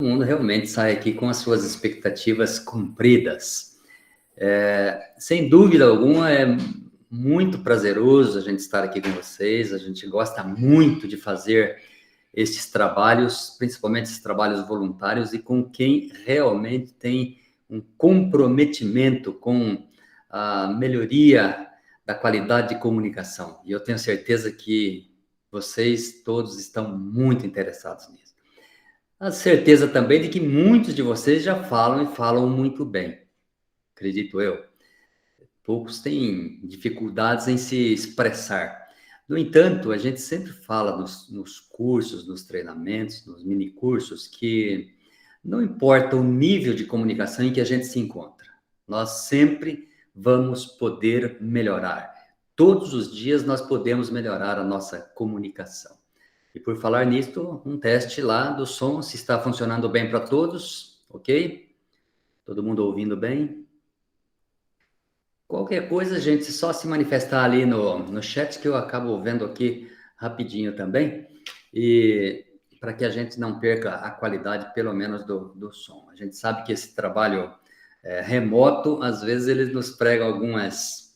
Todo mundo realmente sai aqui com as suas expectativas cumpridas. Sem dúvida alguma, é muito prazeroso a gente estar aqui com vocês. A gente gosta muito de fazer estes trabalhos, principalmente esses trabalhos voluntários, e com quem realmente tem um comprometimento com a melhoria da qualidade de comunicação. E eu tenho certeza que vocês todos estão muito interessados nisso. A certeza também de que muitos de vocês já falam e falam muito bem, acredito eu. Poucos têm dificuldades em se expressar. No entanto, a gente sempre fala nos cursos, nos treinamentos, nos minicursos, que não importa o nível de comunicação em que a gente se encontra, nós sempre vamos poder melhorar. Todos os dias nós podemos melhorar a nossa comunicação. E por falar nisto, um teste lá do som, se está funcionando bem para todos, ok? Todo mundo ouvindo bem? Qualquer coisa, gente, só se manifestar ali no chat que eu acabo vendo aqui rapidinho também, e para que a gente não perca a qualidade, pelo menos, do som. A gente sabe que esse trabalho remoto, às vezes, eles nos pregam algumas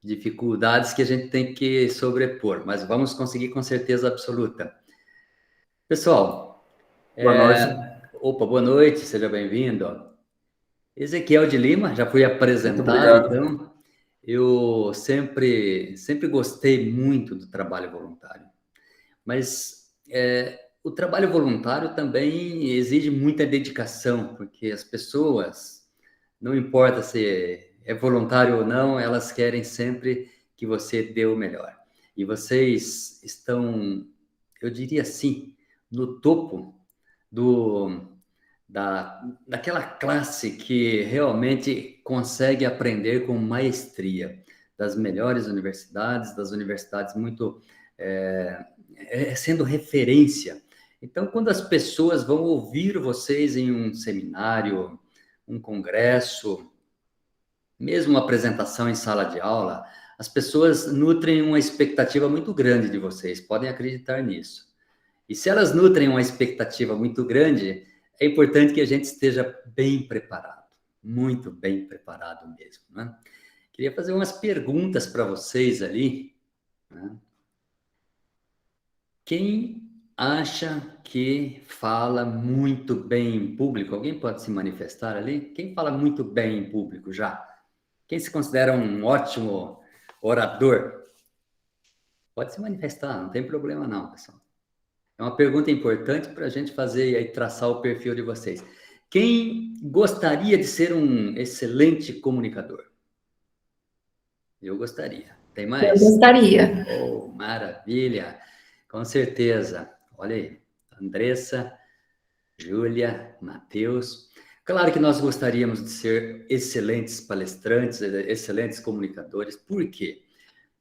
dificuldades que a gente tem que sobrepor, mas vamos conseguir com certeza absoluta. Pessoal, Boa noite. opa, boa noite, seja bem-vindo. Ezequiel de Lima, já fui Muito apresentado, obrigado. então, eu sempre gostei muito do trabalho voluntário, mas o trabalho voluntário também exige muita dedicação, porque as pessoas, não importa se é voluntário ou não, elas querem sempre que você dê o melhor. E vocês estão, eu diria assim, no topo do, daquela classe que realmente consegue aprender com maestria, das melhores universidades, das universidades muito sendo referência. Então, quando as pessoas vão ouvir vocês em um seminário, um congresso, mesmo uma apresentação em sala de aula, as pessoas nutrem uma expectativa muito grande de vocês, podem acreditar nisso. E se elas nutrem uma expectativa muito grande, é importante que a gente esteja bem preparado, muito bem preparado mesmo, né? Queria fazer umas perguntas para vocês ali, né? Quem acha que fala muito bem em público? Alguém pode se manifestar ali? Quem fala muito bem em público já? Quem se considera um ótimo orador? Pode se manifestar, não tem problema não, pessoal. É uma pergunta importante para a gente fazer e aí traçar o perfil de vocês. Quem gostaria de ser um excelente comunicador? Eu gostaria. Tem Eu mais? gostaria. Oh, maravilha! Com certeza. Olha aí, Andressa, Júlia, Matheus. Claro que nós gostaríamos de ser excelentes palestrantes, excelentes comunicadores. Por quê?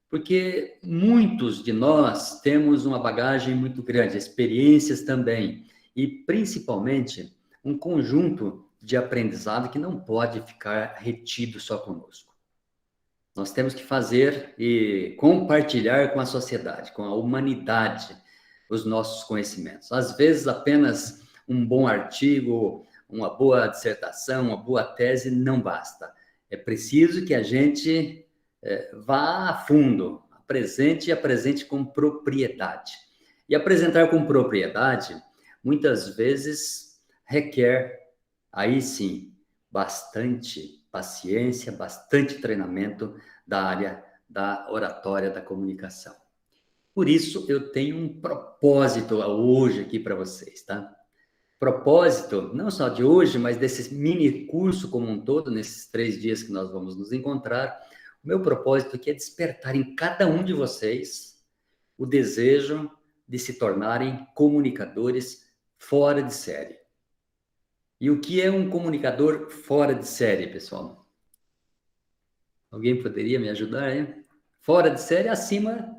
Porque muitos de nós temos uma bagagem muito grande, experiências também, e principalmente um conjunto de aprendizado que não pode ficar retido só conosco. Nós temos que fazer e compartilhar com a sociedade, com a humanidade, os nossos conhecimentos. Às vezes, apenas um bom artigo, uma boa dissertação, uma boa tese não basta. É preciso que a gente vá a fundo, apresente e apresente com propriedade. E apresentar com propriedade, muitas vezes, requer, aí sim, bastante paciência, bastante treinamento da área da oratória, da comunicação. Por isso, eu tenho um propósito hoje aqui para vocês, tá? Propósito, não só de hoje, mas desse mini curso como um todo, nesses 3 dias que nós vamos nos encontrar. O meu propósito aqui é despertar em cada um de vocês o desejo de se tornarem comunicadores fora de série. E o que é um comunicador fora de série, pessoal? Alguém poderia me ajudar, hein? Fora de série, acima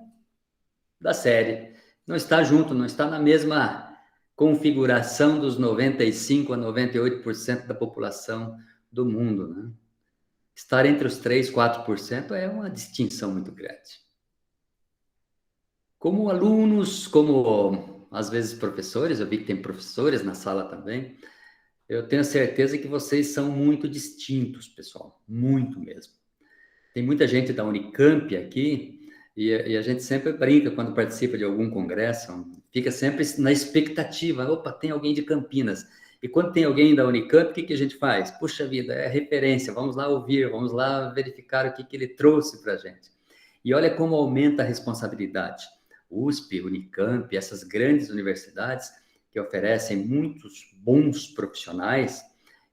da série. Não está junto, não está na mesma configuração dos 95 a 98% da população do mundo, né? Estar entre os 3, 4% é uma distinção muito grande. Como alunos, como às vezes, professores, eu vi que tem professores na sala também. Eu tenho certeza que vocês são muito distintos, pessoal, muito mesmo. Tem muita gente da Unicamp aqui, e a gente sempre brinca quando participa de algum congresso, fica sempre na expectativa, opa, tem alguém de Campinas. E quando tem alguém da Unicamp, o que a gente faz? Puxa vida, é referência, vamos lá ouvir, vamos lá verificar o que ele trouxe para a gente. E olha como aumenta a responsabilidade. USP, Unicamp, essas grandes universidades que oferecem muitos bons profissionais,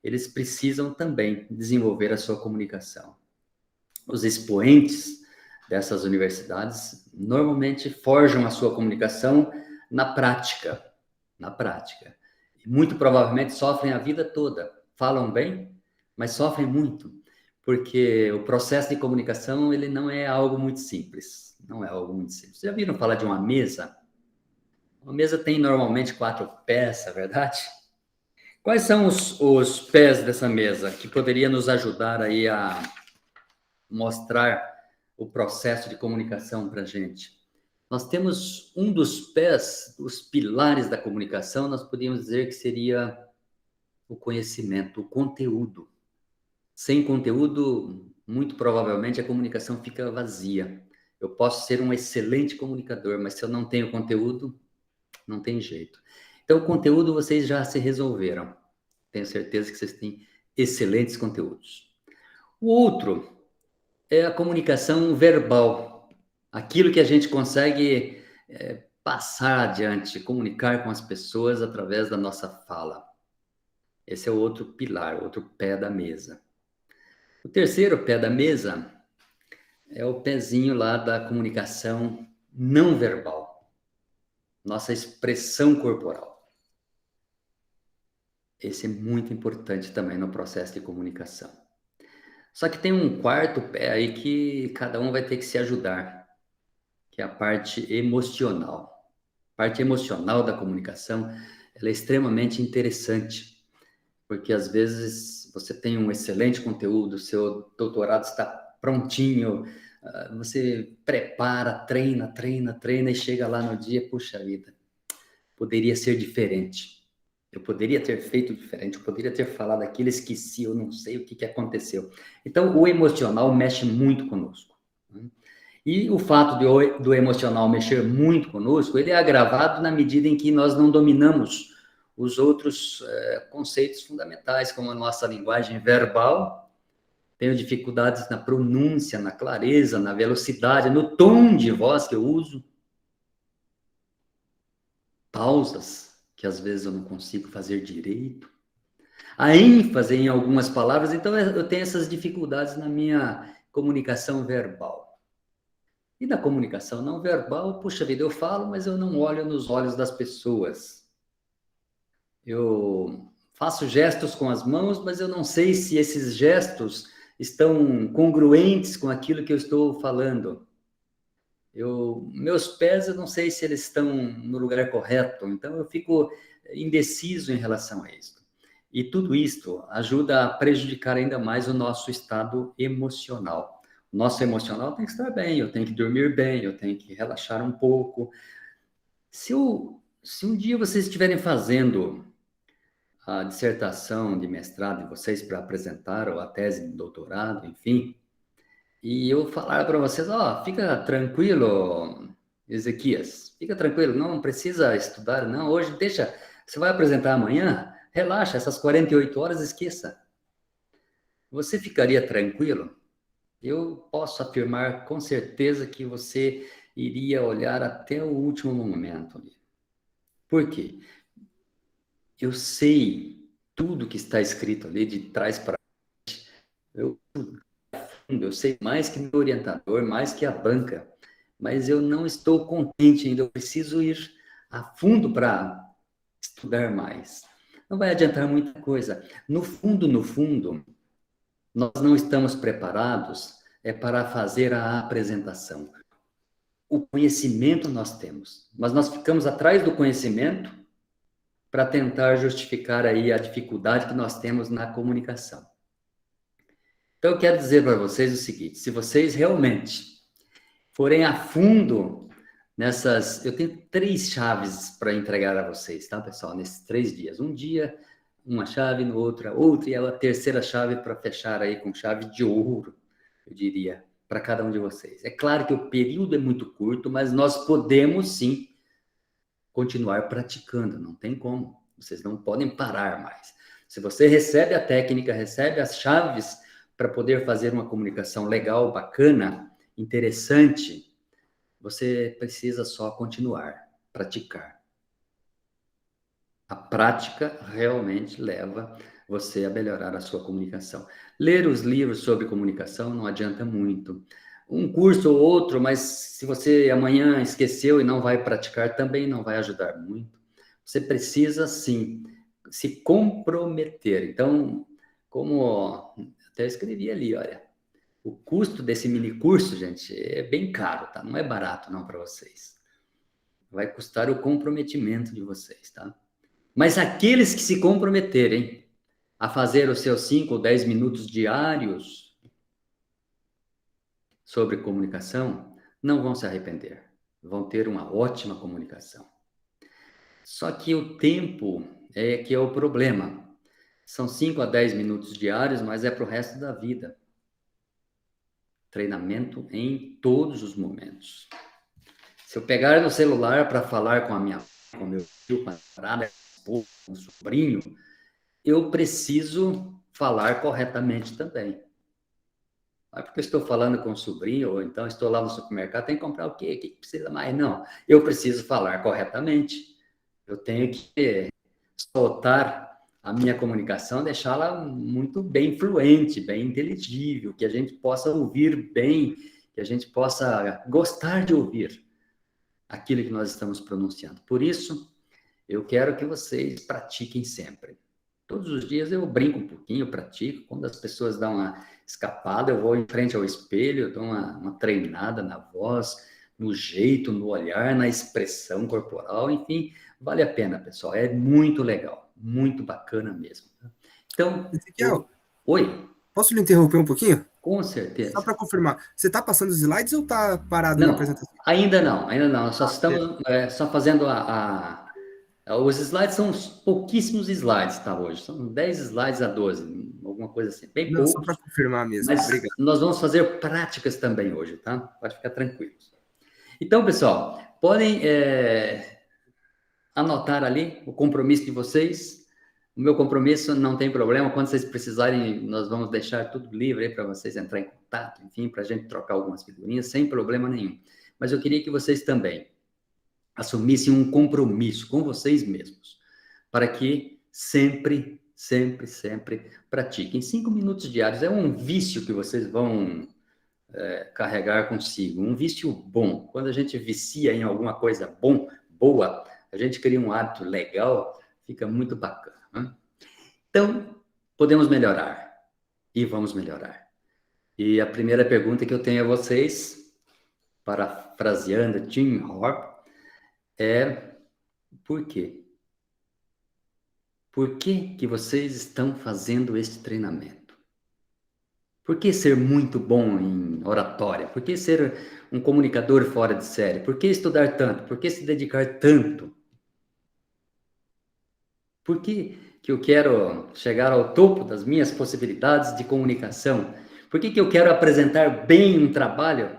eles precisam também desenvolver a sua comunicação. Os expoentes dessas universidades normalmente forjam a sua comunicação na prática, E muito provavelmente sofrem a vida toda. Falam bem, mas sofrem muito, porque o processo de comunicação, ele não é algo muito simples. Não é algo muito simples. Vocês já viram falar de uma mesa? Uma mesa tem normalmente 4 pés, é verdade? Quais são os pés dessa mesa que poderia nos ajudar aí a mostrar o processo de comunicação para a gente? Nós temos um dos pés, os pilares da comunicação, nós podíamos dizer que seria o conhecimento, o conteúdo. Sem conteúdo, muito provavelmente a comunicação fica vazia. Eu posso ser um excelente comunicador, mas se eu não tenho conteúdo, não tem jeito. Então, o conteúdo vocês já se resolveram. Tenho certeza que vocês têm excelentes conteúdos. O outro é a comunicação verbal. Aquilo que a gente consegue passar adiante, comunicar com as pessoas através da nossa fala. Esse é o outro pilar, outro pé da mesa. O terceiro pé da mesa é o pezinho lá da comunicação não verbal. Nossa expressão corporal. Esse é muito importante também no processo de comunicação. Só que tem um quarto pé aí que cada um vai ter que se ajudar, que é a parte emocional. A parte emocional da comunicação, ela é extremamente interessante, porque às vezes você tem um excelente conteúdo, seu doutorado está prontinho, você prepara, treina e chega lá no dia, puxa vida, poderia ser diferente. Eu poderia ter feito diferente, eu poderia ter falado aquilo, esqueci, eu não sei o que aconteceu. Então, o emocional mexe muito conosco. E o fato do emocional mexer muito conosco, ele é agravado na medida em que nós não dominamos os outros conceitos fundamentais, como a nossa linguagem verbal. Tenho dificuldades na pronúncia, na clareza, na velocidade, no tom de voz que eu uso. Pausas, que às vezes eu não consigo fazer direito. A ênfase em algumas palavras, então eu tenho essas dificuldades na minha comunicação verbal. E na comunicação não verbal, puxa vida, eu falo, mas eu não olho nos olhos das pessoas. Eu faço gestos com as mãos, mas eu não sei se esses gestos estão congruentes com aquilo que eu estou falando. Meus pés, eu não sei se eles estão no lugar correto, então eu fico indeciso em relação a isso. E tudo isto ajuda a prejudicar ainda mais o nosso estado emocional. O nosso emocional tem que estar bem, eu tenho que dormir bem, eu tenho que relaxar um pouco. Se um dia vocês estiverem fazendo a dissertação de mestrado de vocês para apresentar, ou a tese de doutorado, enfim, e eu falar para vocês, fica tranquilo, Ezequias, fica tranquilo, não precisa estudar, não, hoje deixa, você vai apresentar amanhã, relaxa, essas 48 horas esqueça. Você ficaria tranquilo? Eu posso afirmar com certeza que você iria olhar até o último momento. Por quê? Eu sei tudo que está escrito ali de trás para frente. Eu sei mais que meu orientador, mais que a banca, mas eu não estou contente ainda. Eu preciso ir a fundo para estudar mais. Não vai adiantar muita coisa. No fundo, nós não estamos preparados para fazer a apresentação. O conhecimento nós temos, mas nós ficamos atrás do conhecimento para tentar justificar aí a dificuldade que nós temos na comunicação. Então, eu quero dizer para vocês o seguinte: se vocês realmente forem a fundo Eu tenho 3 chaves para entregar a vocês, tá, pessoal? Nesses 3 dias. Um dia, uma chave, no outra, outra, e a terceira chave para fechar aí com chave de ouro, eu diria, para cada um de vocês. É claro que o período é muito curto, mas nós podemos sim continuar praticando, não tem como. Vocês não podem parar mais. Se você recebe a técnica, recebe as chaves para poder fazer uma comunicação legal, bacana, interessante, você precisa só continuar, praticar. A prática realmente leva você a melhorar a sua comunicação. Ler os livros sobre comunicação não adianta muito. Um curso ou outro, mas se você amanhã esqueceu e não vai praticar, também não vai ajudar muito. Você precisa, sim, se comprometer. Então, como até escrevi ali, olha, o custo desse mini curso, gente, é bem caro, tá? Não é barato, não, para vocês. Vai custar o comprometimento de vocês, tá? Mas aqueles que se comprometerem a fazer os seus 5 ou 10 minutos diários sobre comunicação, não vão se arrepender. Vão ter uma ótima comunicação. Só que o tempo é que é o problema. São 5 a 10 minutos diários, mas é para o resto da vida. Treinamento em todos os momentos. Se eu pegar no celular para falar com a minha mãe, com meu filho, com a namorada, com o sobrinho, eu preciso falar corretamente também. Não é porque eu estou falando com o sobrinho, ou então estou lá no supermercado, tem que comprar o quê? O que precisa mais? Não, eu preciso falar corretamente. Eu tenho que soltar a minha comunicação, deixá-la muito bem fluente, bem inteligível, que a gente possa ouvir bem, que a gente possa gostar de ouvir aquilo que nós estamos pronunciando. Por isso, eu quero que vocês pratiquem sempre. Todos os dias eu brinco um pouquinho, pratico. Quando as pessoas dão uma escapada, eu vou em frente ao espelho, eu dou uma treinada na voz, no jeito, no olhar, na expressão corporal, enfim, vale a pena, pessoal. É muito legal, muito bacana mesmo. Então, Ezequiel, oi, posso lhe interromper um pouquinho? com Só certeza. para confirmar. Você está passando os slides ou está parado na Não, apresentação? ainda não, ainda não. Nós só Ah, beleza. estamos só fazendo os slides são pouquíssimos slides, tá, hoje. São 10 slides a 12, alguma coisa assim, bem Não, só para poucos. confirmar mesmo. Mas Obrigado. nós vamos fazer práticas também hoje, tá? Pode ficar tranquilos. Então, pessoal, podem anotar ali o compromisso de vocês. O meu compromisso não tem problema. Quando vocês precisarem, nós vamos deixar tudo livre aí para vocês entrar em contato, enfim, para a gente trocar algumas figurinhas, sem problema nenhum. Mas eu queria que vocês também assumissem um compromisso com vocês mesmos, para que sempre, sempre, sempre pratiquem. 5 minutos diários é um vício que vocês vão carregar consigo, um vício bom. Quando a gente vicia em alguma coisa boa, a gente cria um hábito legal, fica muito bacana. Né? Então, podemos melhorar e vamos melhorar. E a primeira pergunta que eu tenho a vocês, parafraseando Tim Hort, é por quê? Por que que vocês estão fazendo este treinamento? Por que ser muito bom em oratória? Por que ser um comunicador fora de série? Por que estudar tanto? Por que se dedicar tanto? Por que que eu quero chegar ao topo das minhas possibilidades de comunicação? Por que que eu quero apresentar bem um trabalho?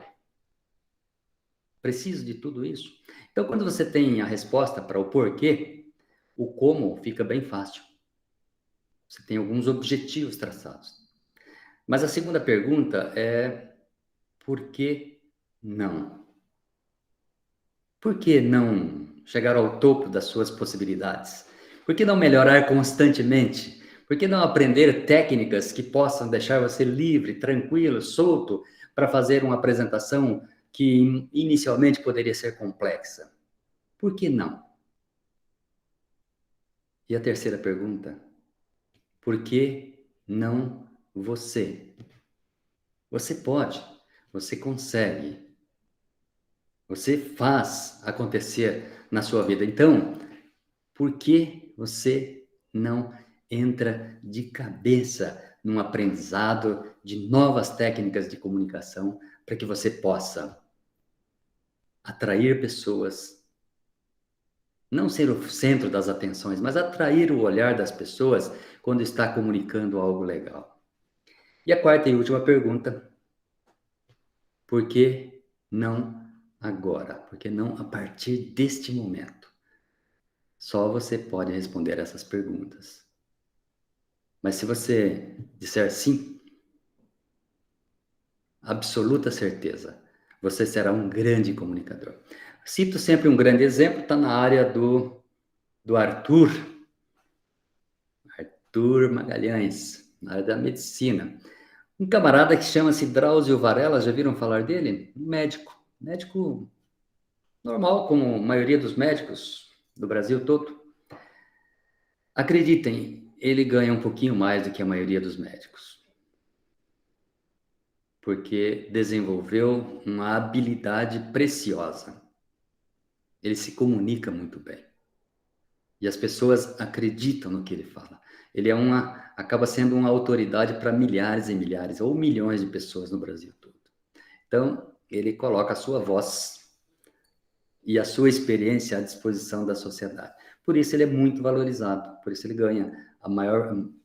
Preciso de tudo isso? Então, quando você tem a resposta para o porquê, o como fica bem fácil. Você tem alguns objetivos traçados. Mas a segunda pergunta é: por que não? Por que não chegar ao topo das suas possibilidades? Por que não melhorar constantemente? Por que não aprender técnicas que possam deixar você livre, tranquilo, solto para fazer uma apresentação que inicialmente poderia ser complexa? Por que não? E a terceira pergunta: por que não você? Você pode, você consegue, você faz acontecer na sua vida. Então, por que você não entra de cabeça num aprendizado de novas técnicas de comunicação para que você possa atrair pessoas, não ser o centro das atenções, mas atrair o olhar das pessoas quando está comunicando algo legal. E a quarta e última pergunta: por que não agora? Por que não a partir deste momento? Só você pode responder essas perguntas. Mas se você disser sim, absoluta certeza, você será um grande comunicador. Cito sempre um grande exemplo, está na área do Arthur Magalhães, na área da medicina. Um camarada que chama-se Drauzio Varela, já viram falar dele? Um médico normal, como a maioria dos médicos do Brasil todo. Acreditem, ele ganha um pouquinho mais do que a maioria dos médicos, porque desenvolveu uma habilidade preciosa. Ele se comunica muito bem. E as pessoas acreditam no que ele fala. Ele acaba sendo uma autoridade para milhares e milhares, ou milhões de pessoas no Brasil todo. Então, ele coloca a sua voz e a sua experiência à disposição da sociedade. Por isso ele é muito valorizado, por isso ele ganha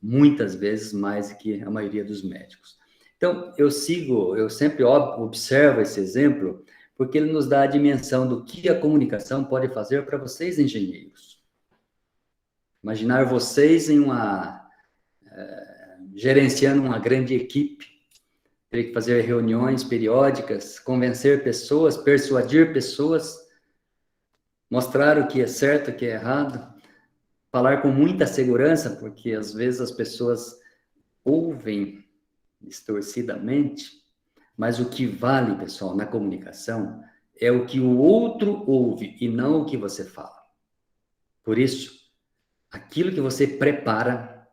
muitas vezes mais do que a maioria dos médicos. Então, eu sempre observo esse exemplo, porque ele nos dá a dimensão do que a comunicação pode fazer para vocês, engenheiros. Imaginar vocês gerenciando uma grande equipe, ter que fazer reuniões periódicas, convencer pessoas, persuadir pessoas, mostrar o que é certo, o que é errado, falar com muita segurança, porque às vezes as pessoas ouvem distorcidamente, mas o que vale, pessoal, na comunicação é o que o outro ouve e não o que você fala. Por isso, aquilo que você prepara,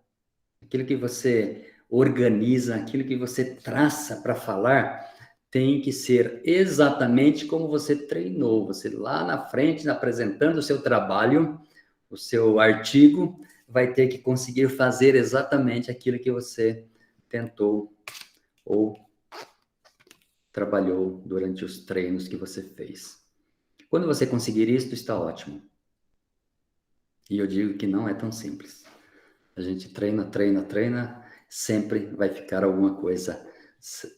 aquilo que você organiza, aquilo que você traça para falar, tem que ser exatamente como você treinou. Você lá na frente, apresentando o seu trabalho, o seu artigo, vai ter que conseguir fazer exatamente aquilo que você tentou ou trabalhou durante os treinos que você fez. Quando você conseguir isso, está ótimo. E eu digo que não é tão simples. A gente treina, sempre vai ficar alguma coisa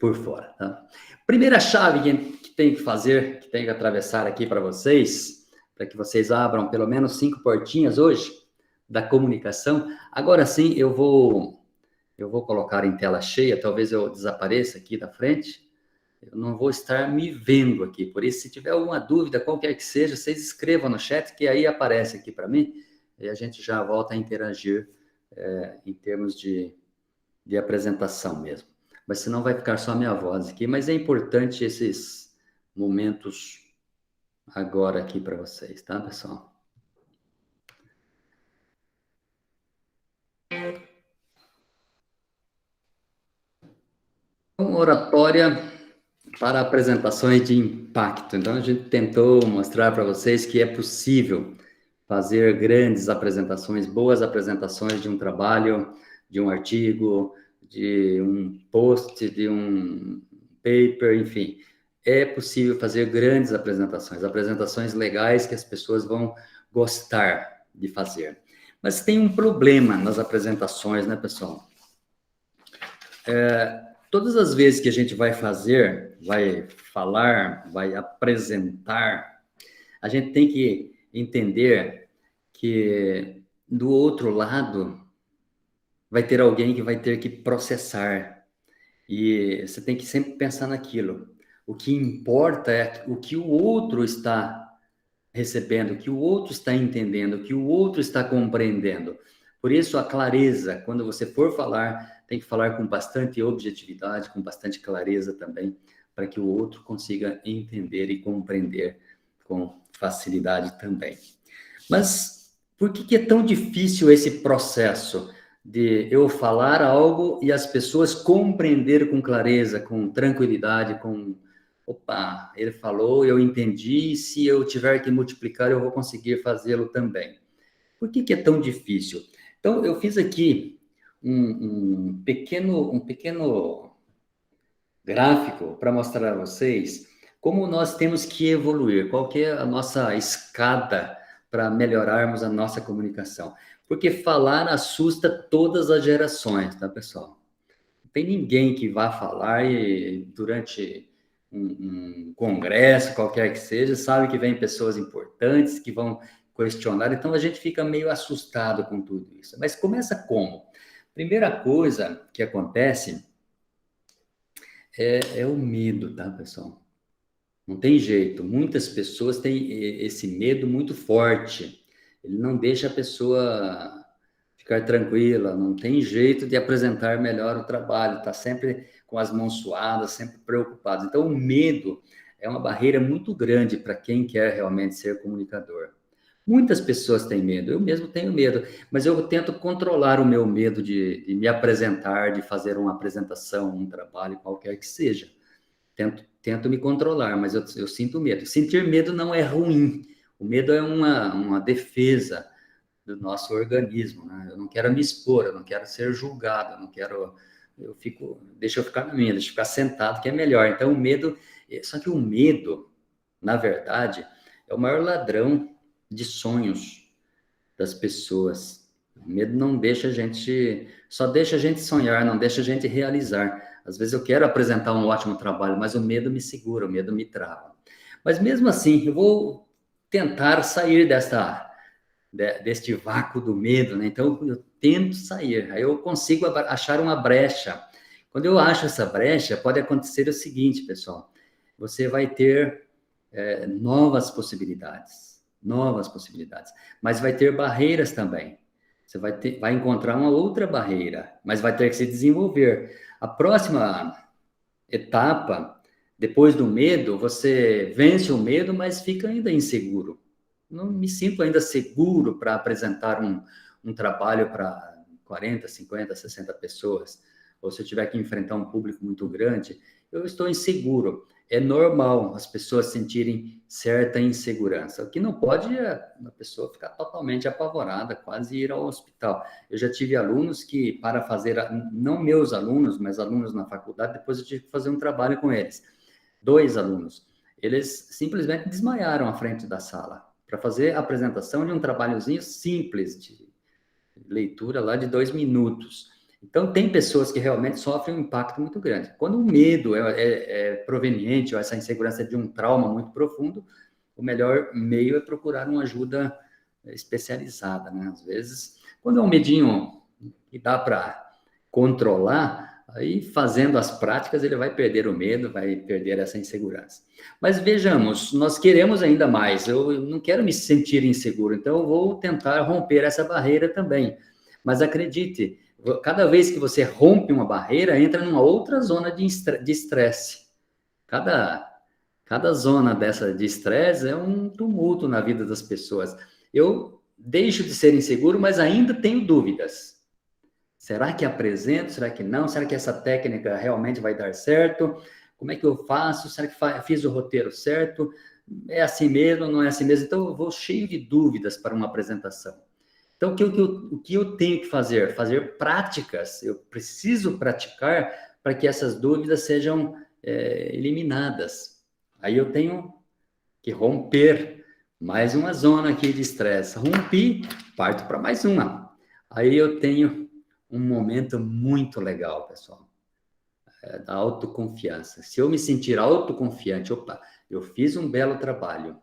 por fora. Tá? Primeira chave que tem que fazer, que tem que atravessar aqui para vocês, para que vocês abram pelo menos 5 portinhas hoje da comunicação. Agora sim, eu vou colocar em tela cheia, talvez eu desapareça aqui da frente. Eu não vou estar me vendo aqui, por isso, se tiver alguma dúvida, qualquer que seja, vocês escrevam no chat, que aí aparece aqui para mim, e a gente já volta a interagir em termos de apresentação mesmo. Mas senão vai ficar só a minha voz aqui, mas é importante esses momentos agora aqui para vocês, tá, pessoal? Então, oratória para apresentações de impacto. Então, a gente tentou mostrar para vocês que é possível fazer grandes apresentações, boas apresentações de um trabalho, de um artigo, de um post, de um paper, enfim. É possível fazer grandes apresentações legais que as pessoas vão gostar de fazer. Mas tem um problema nas apresentações, né, pessoal? Todas as vezes que a gente vai falar, vai apresentar, a gente tem que entender que do outro lado vai ter alguém que vai ter que processar. E você tem que sempre pensar naquilo. O que importa é o que o outro está recebendo, o que o outro está entendendo, o que o outro está compreendendo. Por isso, a clareza, quando você for falar, tem que falar com bastante objetividade, com bastante clareza também, para que o outro consiga entender e compreender com facilidade também. Mas por que é tão difícil esse processo de eu falar algo e as pessoas compreender com clareza, com tranquilidade, opa, ele falou, eu entendi, e se eu tiver que multiplicar, eu vou conseguir fazê-lo também. Por que é tão difícil? Então, eu fiz aqui um pequeno gráfico para mostrar a vocês como nós temos que evoluir, qual que é a nossa escada para melhorarmos a nossa comunicação. Porque falar assusta todas as gerações, tá, pessoal? Não tem ninguém que vá falar e durante um congresso, qualquer que seja, sabe que vem pessoas importantes que vão questionar, então a gente fica meio assustado com tudo isso. Mas começa como? Primeira coisa que acontece é o medo, tá, pessoal? Não tem jeito. Muitas pessoas têm esse medo muito forte. Ele não deixa a pessoa ficar tranquila, não tem jeito de apresentar melhor o trabalho, está sempre com as mãos suadas, sempre preocupado. Então, o medo é uma barreira muito grande para quem quer realmente ser comunicador. Muitas pessoas têm medo, eu mesmo tenho medo, mas eu tento controlar o meu medo de me apresentar, de fazer uma apresentação, um trabalho, qualquer que seja. Tento me controlar, mas eu sinto medo. Sentir medo não é ruim. O medo é uma defesa do nosso organismo, né? Eu não quero me expor, eu não quero ser julgado, eu não quero... deixa eu ficar na minha, deixa eu ficar sentado, que é melhor. Então, o medo... Só que o medo, na verdade, é o maior ladrão de sonhos das pessoas. O medo não deixa a gente... Só deixa a gente sonhar, não deixa a gente realizar. Às vezes eu quero apresentar um ótimo trabalho, mas o medo me segura, o medo me trava. Mas mesmo assim, eu vou tentar sair deste vácuo do medo, né? Então eu tento sair, aí eu consigo achar uma brecha. Quando eu acho essa brecha, pode acontecer o seguinte, pessoal: você vai ter novas possibilidades, mas vai ter barreiras também. Você vai encontrar uma outra barreira, mas vai ter que se desenvolver. A próxima etapa, depois do medo, você vence o medo, mas fica ainda inseguro. Não me sinto ainda seguro para apresentar um trabalho para 40, 50, 60 pessoas, ou se eu tiver que enfrentar um público muito grande, eu estou inseguro. É normal as pessoas sentirem certa insegurança. O que não pode é a pessoa ficar totalmente apavorada, quase ir ao hospital. Eu já tive alunos que, para fazer, não meus alunos, mas alunos na faculdade, depois eu tive que fazer um trabalho com eles. 2 alunos. Eles simplesmente desmaiaram à frente da sala para fazer a apresentação de um trabalhozinho simples de leitura lá de 2 minutos. Então, tem pessoas que realmente sofrem um impacto muito grande. Quando o medo é proveniente, ou essa insegurança de um trauma muito profundo, o melhor meio é procurar uma ajuda especializada, né? Às vezes, quando é um medinho que dá para controlar, aí fazendo as práticas ele vai perder o medo, vai perder essa insegurança. Mas vejamos, nós queremos ainda mais, eu não quero me sentir inseguro, então eu vou tentar romper essa barreira também. Mas acredite, cada vez que você rompe uma barreira, entra numa outra zona de estresse. Cada zona dessa de estresse é um tumulto na vida das pessoas. Eu deixo de ser inseguro, mas ainda tenho dúvidas. Será que apresento? Será que não? Será que essa técnica realmente vai dar certo? Como é que eu faço? Será que fiz o roteiro certo? É assim mesmo? Não é assim mesmo? Então, eu vou cheio de dúvidas para uma apresentação. Então, o que eu tenho que fazer? Fazer práticas. Eu preciso praticar para que essas dúvidas sejam eliminadas. Aí eu tenho que romper mais uma zona aqui de estresse. Rompi, parto para mais uma. Aí eu tenho um momento muito legal, pessoal, da autoconfiança. Se eu me sentir autoconfiante, opa, eu fiz um belo trabalho.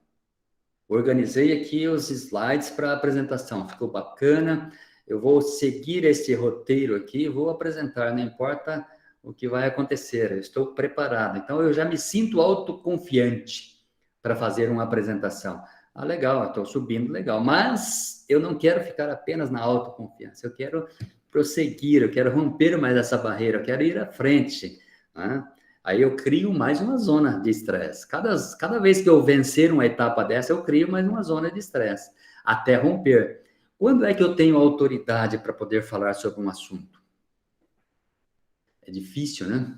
Organizei aqui os slides para a apresentação, ficou bacana. Eu vou seguir esse roteiro aqui, vou apresentar, não importa o que vai acontecer, eu estou preparado. Então, eu já me sinto autoconfiante para fazer uma apresentação. Ah, legal, estou subindo, legal. Mas eu não quero ficar apenas na autoconfiança, eu quero prosseguir, eu quero romper mais essa barreira, eu quero ir à frente, né? Aí eu crio mais uma zona de estresse. Cada vez que eu vencer uma etapa dessa, eu crio mais uma zona de estresse, até romper. Quando é que eu tenho autoridade para poder falar sobre um assunto? É difícil, né?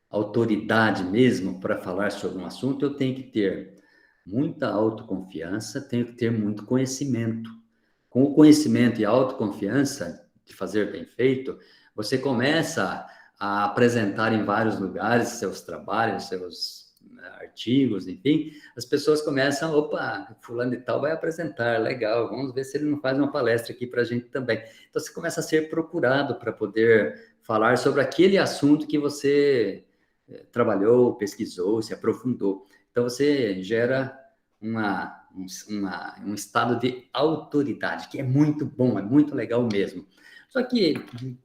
Autoridade mesmo para falar sobre um assunto, eu tenho que ter muita autoconfiança, tenho que ter muito conhecimento. Com o conhecimento e a autoconfiança de fazer bem feito, você começa a apresentar em vários lugares seus trabalhos, artigos, enfim, as pessoas começam, opa, fulano de tal vai apresentar, legal, vamos ver se ele não faz uma palestra aqui para a gente também. Então, você começa a ser procurado para poder falar sobre aquele assunto que você trabalhou, pesquisou, se aprofundou. Então, você gera um estado de autoridade, que é muito bom, é muito legal mesmo. Só que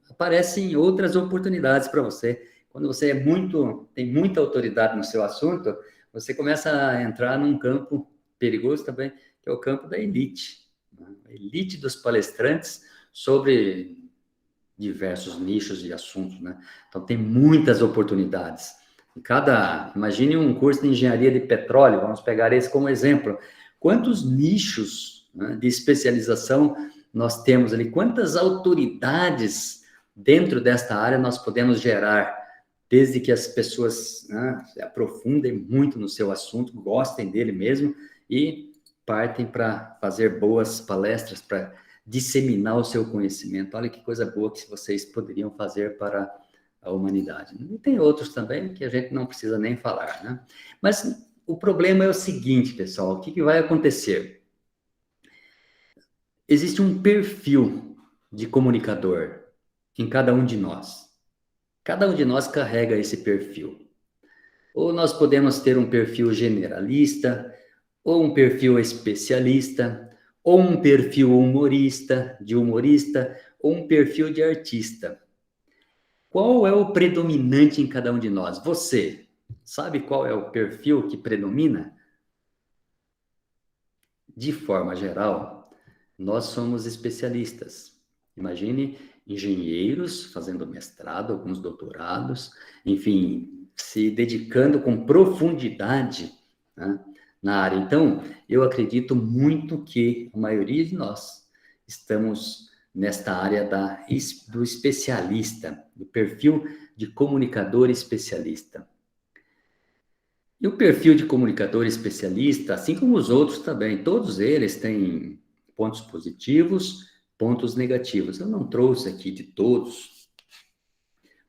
aparecem outras oportunidades para você. Quando você tem muita autoridade no seu assunto, você começa a entrar num campo perigoso também, que é o campo da elite. A elite dos palestrantes sobre diversos nichos de assuntos, né? Então, tem muitas oportunidades. Imagine um curso de engenharia de petróleo, vamos pegar esse como exemplo. Quantos nichos, né, de especialização nós temos ali? Quantas autoridades dentro desta área nós podemos gerar, desde que as pessoas, né, se aprofundem muito no seu assunto, gostem dele mesmo e partem para fazer boas palestras, para disseminar o seu conhecimento. Olha que coisa boa que vocês poderiam fazer para a humanidade. E tem outros também que a gente não precisa nem falar, né? Mas o problema é o seguinte, pessoal, o que vai acontecer? Existe um perfil de comunicador em cada um de nós. Cada um de nós carrega esse perfil. Ou nós podemos ter um perfil generalista, ou um perfil especialista, ou um perfil de humorista, ou um perfil de artista. Qual é o predominante em cada um de nós? Você sabe qual é o perfil que predomina? De forma geral, nós somos especialistas. Imagine engenheiros fazendo mestrado, alguns doutorados, enfim, se dedicando com profundidade, né, na área. Então, eu acredito muito que a maioria de nós estamos nesta área do especialista, do perfil de comunicador especialista. E o perfil de comunicador especialista, assim como os outros também, todos eles têm pontos positivos, pontos negativos. Eu não trouxe aqui de todos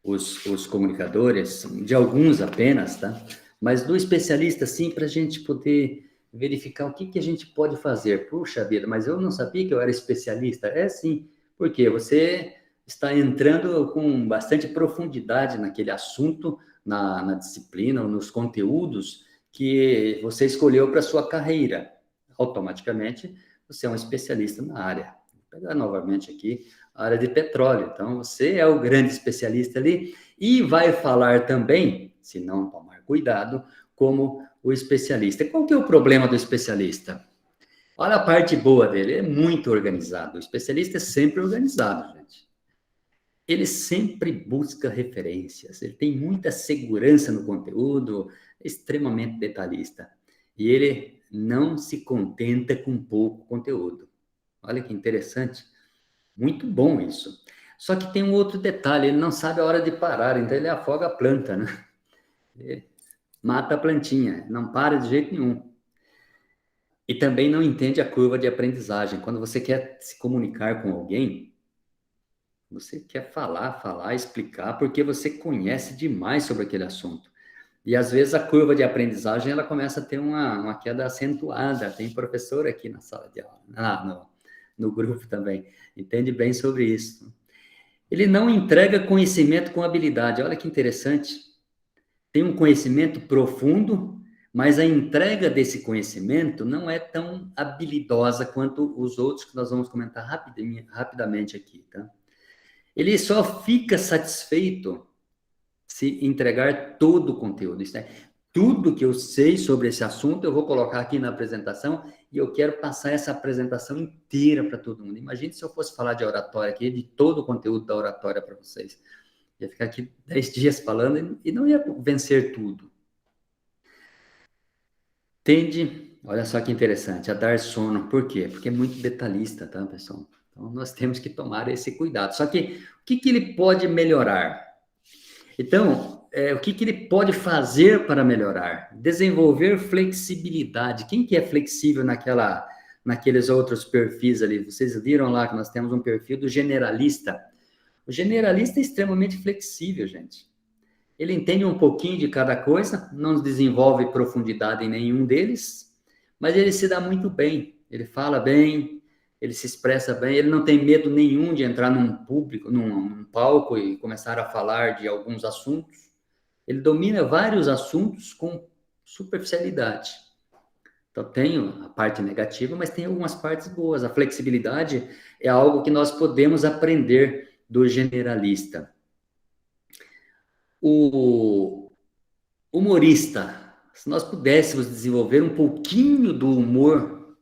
os comunicadores, de alguns apenas, tá? Mas do especialista, sim, para a gente poder verificar o que a gente pode fazer. Puxa vida, mas eu não sabia que eu era especialista. É sim, porque você está entrando com bastante profundidade naquele assunto, na disciplina, ou nos conteúdos que você escolheu para sua carreira. Automaticamente, você é um especialista na área. Vou pegar novamente aqui a área de petróleo. Então, você é o grande especialista ali e vai falar também, se não tomar cuidado, como o especialista. Qual que é o problema do especialista? Olha a parte boa dele, é muito organizado. O especialista é sempre organizado, gente. Ele sempre busca referências, ele tem muita segurança no conteúdo, é extremamente detalhista. E ele não se contenta com pouco conteúdo. Olha que interessante. Muito bom isso. Só que tem um outro detalhe, ele não sabe a hora de parar, então ele afoga a planta, né? Ele mata a plantinha, não para de jeito nenhum. E também não entende a curva de aprendizagem. Quando você quer se comunicar com alguém, você quer falar, explicar, porque você conhece demais sobre aquele assunto. E às vezes a curva de aprendizagem ela começa a ter uma queda acentuada. Tem professor aqui na sala de aula, no grupo também, entende bem sobre isso. Ele não entrega conhecimento com habilidade. Olha que interessante. Tem um conhecimento profundo, mas a entrega desse conhecimento não é tão habilidosa quanto os outros que nós vamos comentar rapidamente aqui, tá? Ele só fica satisfeito se entregar todo o conteúdo. Isso é, tudo que eu sei sobre esse assunto, eu vou colocar aqui na apresentação e eu quero passar essa apresentação inteira para todo mundo. Imagine se eu fosse falar de oratória aqui, de todo o conteúdo da oratória para vocês. Ia ficar aqui 10 dias falando e não ia vencer tudo. Tende, olha só que interessante, a dar sono. Por quê? Porque é muito detalhista, tá, pessoal? Então, nós temos que tomar esse cuidado. Só que, o que ele pode melhorar? Então, o que ele pode fazer para melhorar? Desenvolver flexibilidade. Quem que é flexível naqueles outros perfis ali? Vocês viram lá que nós temos um perfil do generalista. O generalista é extremamente flexível, gente. Ele entende um pouquinho de cada coisa, não desenvolve profundidade em nenhum deles, mas ele se dá muito bem, ele fala bem, ele se expressa bem, ele não tem medo nenhum de entrar num público, num palco e começar a falar de alguns assuntos. Ele domina vários assuntos com superficialidade. Então, tem a parte negativa, mas tem algumas partes boas. A flexibilidade é algo que nós podemos aprender do generalista. O humorista, se nós pudéssemos desenvolver um pouquinho do humor,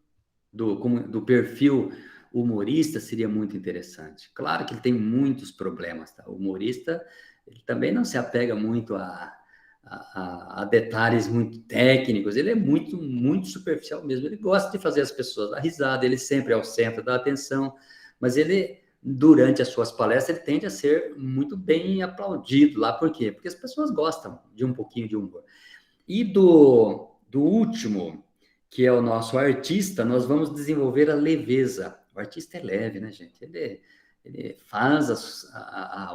do perfil humorista, seria muito interessante. Claro que ele tem muitos problemas, tá? O humorista, ele também não se apega muito a detalhes muito técnicos, ele é muito superficial mesmo, ele gosta de fazer as pessoas dar risada, ele sempre é o centro da atenção, mas ele, durante as suas palestras, ele tende a ser muito bem aplaudido lá, por quê? Porque as pessoas gostam de um pouquinho de humor. E do último, que é o nosso artista, nós vamos desenvolver a leveza. O artista é leve, né, gente? Ele faz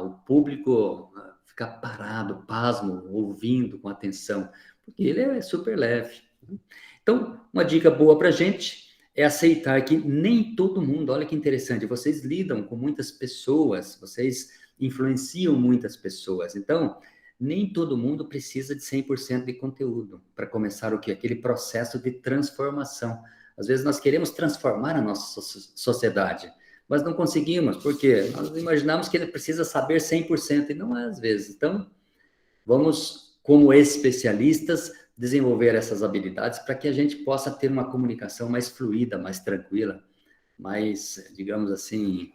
o público ficar parado, pasmo, ouvindo com atenção, porque ele é super leve. Então, uma dica boa para a gente é aceitar que nem todo mundo, olha que interessante, vocês lidam com muitas pessoas, vocês influenciam muitas pessoas, então, nem todo mundo precisa de 100% de conteúdo para começar o quê? Aquele processo de transformação. Às vezes nós queremos transformar a nossa sociedade, mas não conseguimos, porque nós imaginamos que ele precisa saber 100% e não é às vezes. Então, vamos, como especialistas, desenvolver essas habilidades para que a gente possa ter uma comunicação mais fluida, mais tranquila, mais, digamos assim,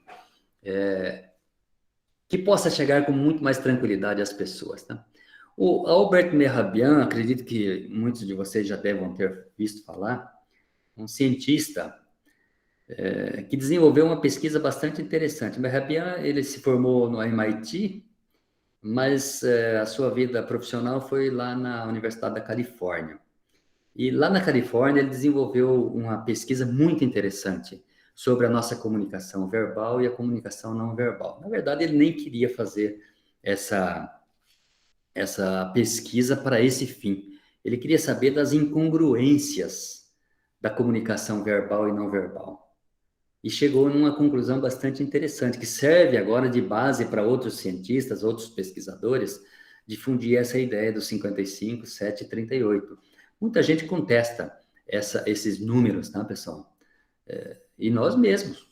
que possa chegar com muito mais tranquilidade às pessoas, tá? O Albert Mehrabian, acredito que muitos de vocês já devem ter visto falar, um cientista que desenvolveu uma pesquisa bastante interessante. Mehrabian, ele se formou no MIT, mas a sua vida profissional foi lá na Universidade da Califórnia. E lá na Califórnia ele desenvolveu uma pesquisa muito interessante sobre a nossa comunicação verbal e a comunicação não verbal. Na verdade, ele nem queria fazer essa pesquisa para esse fim. Ele queria saber das incongruências da comunicação verbal e não verbal. E chegou numa conclusão bastante interessante, que serve agora de base para outros cientistas, outros pesquisadores, difundir essa ideia dos 55, 7 e 38. Muita gente contesta esses números, tá, pessoal? E nós mesmos.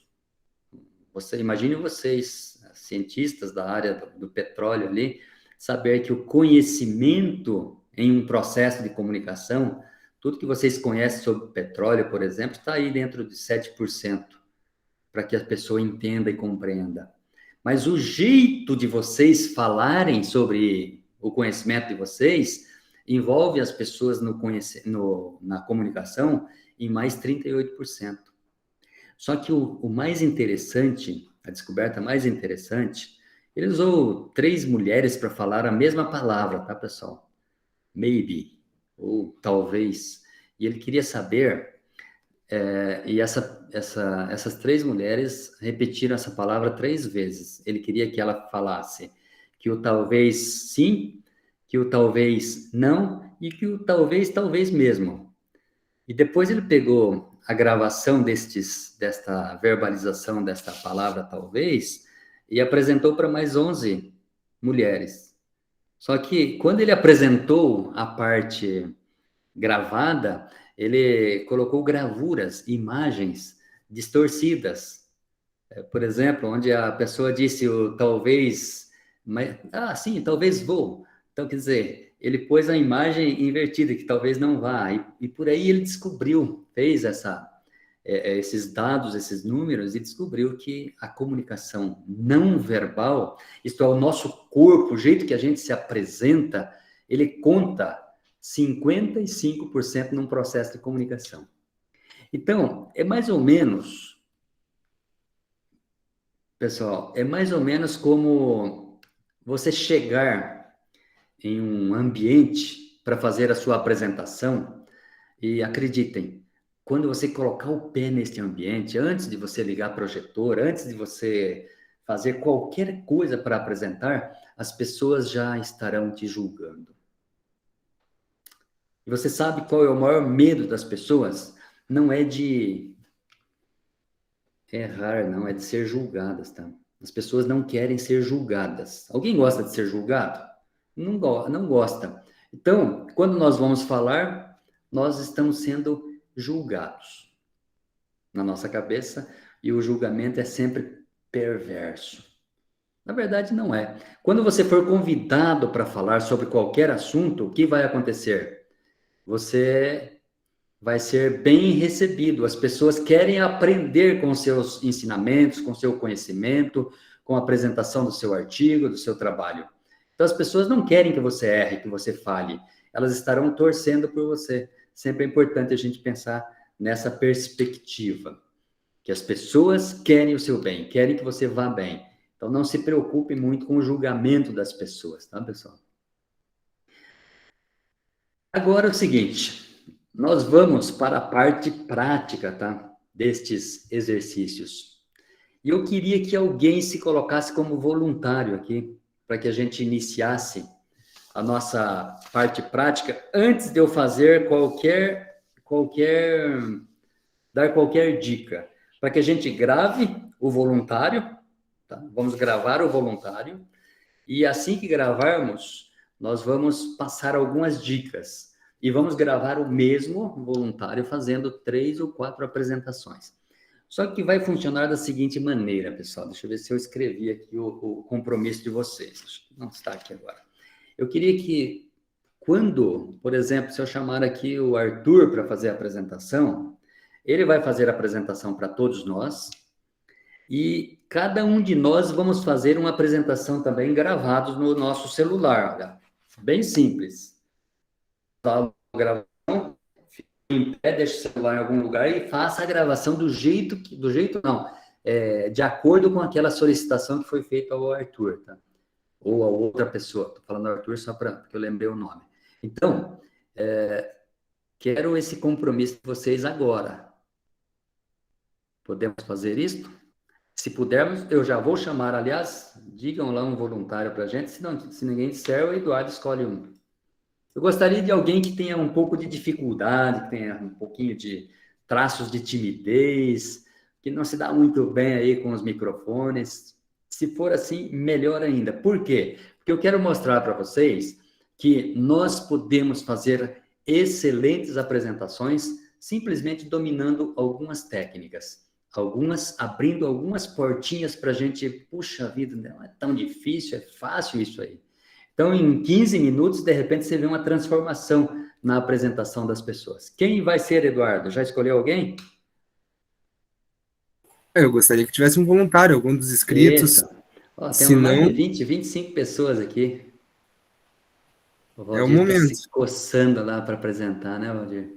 Imagine vocês, cientistas da área do petróleo ali, saber que o conhecimento em um processo de comunicação, tudo que vocês conhecem sobre petróleo, por exemplo, está aí dentro de 7%, para que a pessoa entenda e compreenda. Mas o jeito de vocês falarem sobre o conhecimento de vocês envolve as pessoas na comunicação em mais 38%. Só que o mais interessante, a descoberta mais interessante, ele usou 3 mulheres para falar a mesma palavra, tá, pessoal? Maybe, ou talvez. E ele queria saber, e essas 3 mulheres repetiram essa palavra 3 vezes. Ele queria que ela falasse que o talvez sim, que o talvez não, e que o talvez mesmo. E depois ele pegou a gravação desta verbalização desta palavra talvez e apresentou para mais 11 mulheres. Só que quando ele apresentou a parte gravada, ele colocou gravuras, imagens distorcidas. Por exemplo, onde a pessoa disse o talvez, sim, talvez vou. Então, quer dizer, ele pôs a imagem invertida, que talvez não vá, e por aí ele descobriu, fez esses dados, esses números, e descobriu que a comunicação não verbal, isto é, o nosso corpo, o jeito que a gente se apresenta, ele conta 55% num processo de comunicação. Então, é mais ou menos, pessoal, é mais ou menos como você chegar em um ambiente para fazer a sua apresentação e acreditem, quando você colocar o pé neste ambiente, antes de você ligar projetor, antes de você fazer qualquer coisa para apresentar, as pessoas já estarão te julgando. E você sabe qual é o maior medo das pessoas? Não é de errar, não, é de ser julgadas, tá? As pessoas não querem ser julgadas. Alguém gosta de ser julgado? Não gosta. Então, quando nós vamos falar, nós estamos sendo julgados na nossa cabeça, e o julgamento é sempre perverso. Na verdade, não é. Quando você for convidado para falar sobre qualquer assunto, o que vai acontecer? Você vai ser bem recebido. As pessoas querem aprender com seus ensinamentos, com seu conhecimento, com a apresentação do seu artigo, do seu trabalho. Então, as pessoas não querem que você erre, que você fale. Elas estarão torcendo por você. Sempre é importante a gente pensar nessa perspectiva, que as pessoas querem o seu bem, querem que você vá bem. Então, não se preocupe muito com o julgamento das pessoas, tá, pessoal? Agora é o seguinte, nós vamos para a parte prática, tá? Destes exercícios. E eu queria que alguém se colocasse como voluntário aqui, para que a gente iniciasse a nossa parte prática, antes de eu fazer dar qualquer dica, para que a gente grave o voluntário, tá? Vamos gravar o voluntário, e assim que gravarmos, nós vamos passar algumas dicas, e vamos gravar o mesmo voluntário fazendo 3 ou 4 apresentações. Só que vai funcionar da seguinte maneira, pessoal, deixa eu ver se eu escrevi aqui o compromisso de vocês, não está aqui agora. Eu queria que, quando, por exemplo, se eu chamar aqui o Arthur para fazer a apresentação, ele vai fazer a apresentação para todos nós, e cada um de nós vamos fazer uma apresentação também gravados no nosso celular, olha, bem simples. Só gravação, fique em pé, deixe o celular em algum lugar e faça a gravação de acordo com aquela solicitação que foi feita ao Arthur, tá? Ou a outra pessoa. Estou falando Arthur só porque eu lembrei o nome. Então, quero esse compromisso de vocês agora. Podemos fazer isso? Se pudermos, eu já vou chamar, aliás, digam lá um voluntário para a gente, se ninguém disser, o Eduardo escolhe um. Eu gostaria de alguém que tenha um pouco de dificuldade, que tenha um pouquinho de traços de timidez, que não se dá muito bem aí com os microfones. Se for assim, melhor ainda. Por quê? Porque eu quero mostrar para vocês que nós podemos fazer excelentes apresentações simplesmente dominando algumas técnicas, abrindo algumas portinhas para a gente, puxa vida, não é tão difícil, é fácil isso aí. Então, em 15 minutos, de repente, você vê uma transformação na apresentação das pessoas. Quem vai ser, Eduardo? Já escolheu alguém? Eu gostaria que tivesse um voluntário, algum dos inscritos. Ó, Se temos mais não, de 20, 25 pessoas aqui. O é o Valdir está momento. se coçando lá para apresentar, né, Valdir?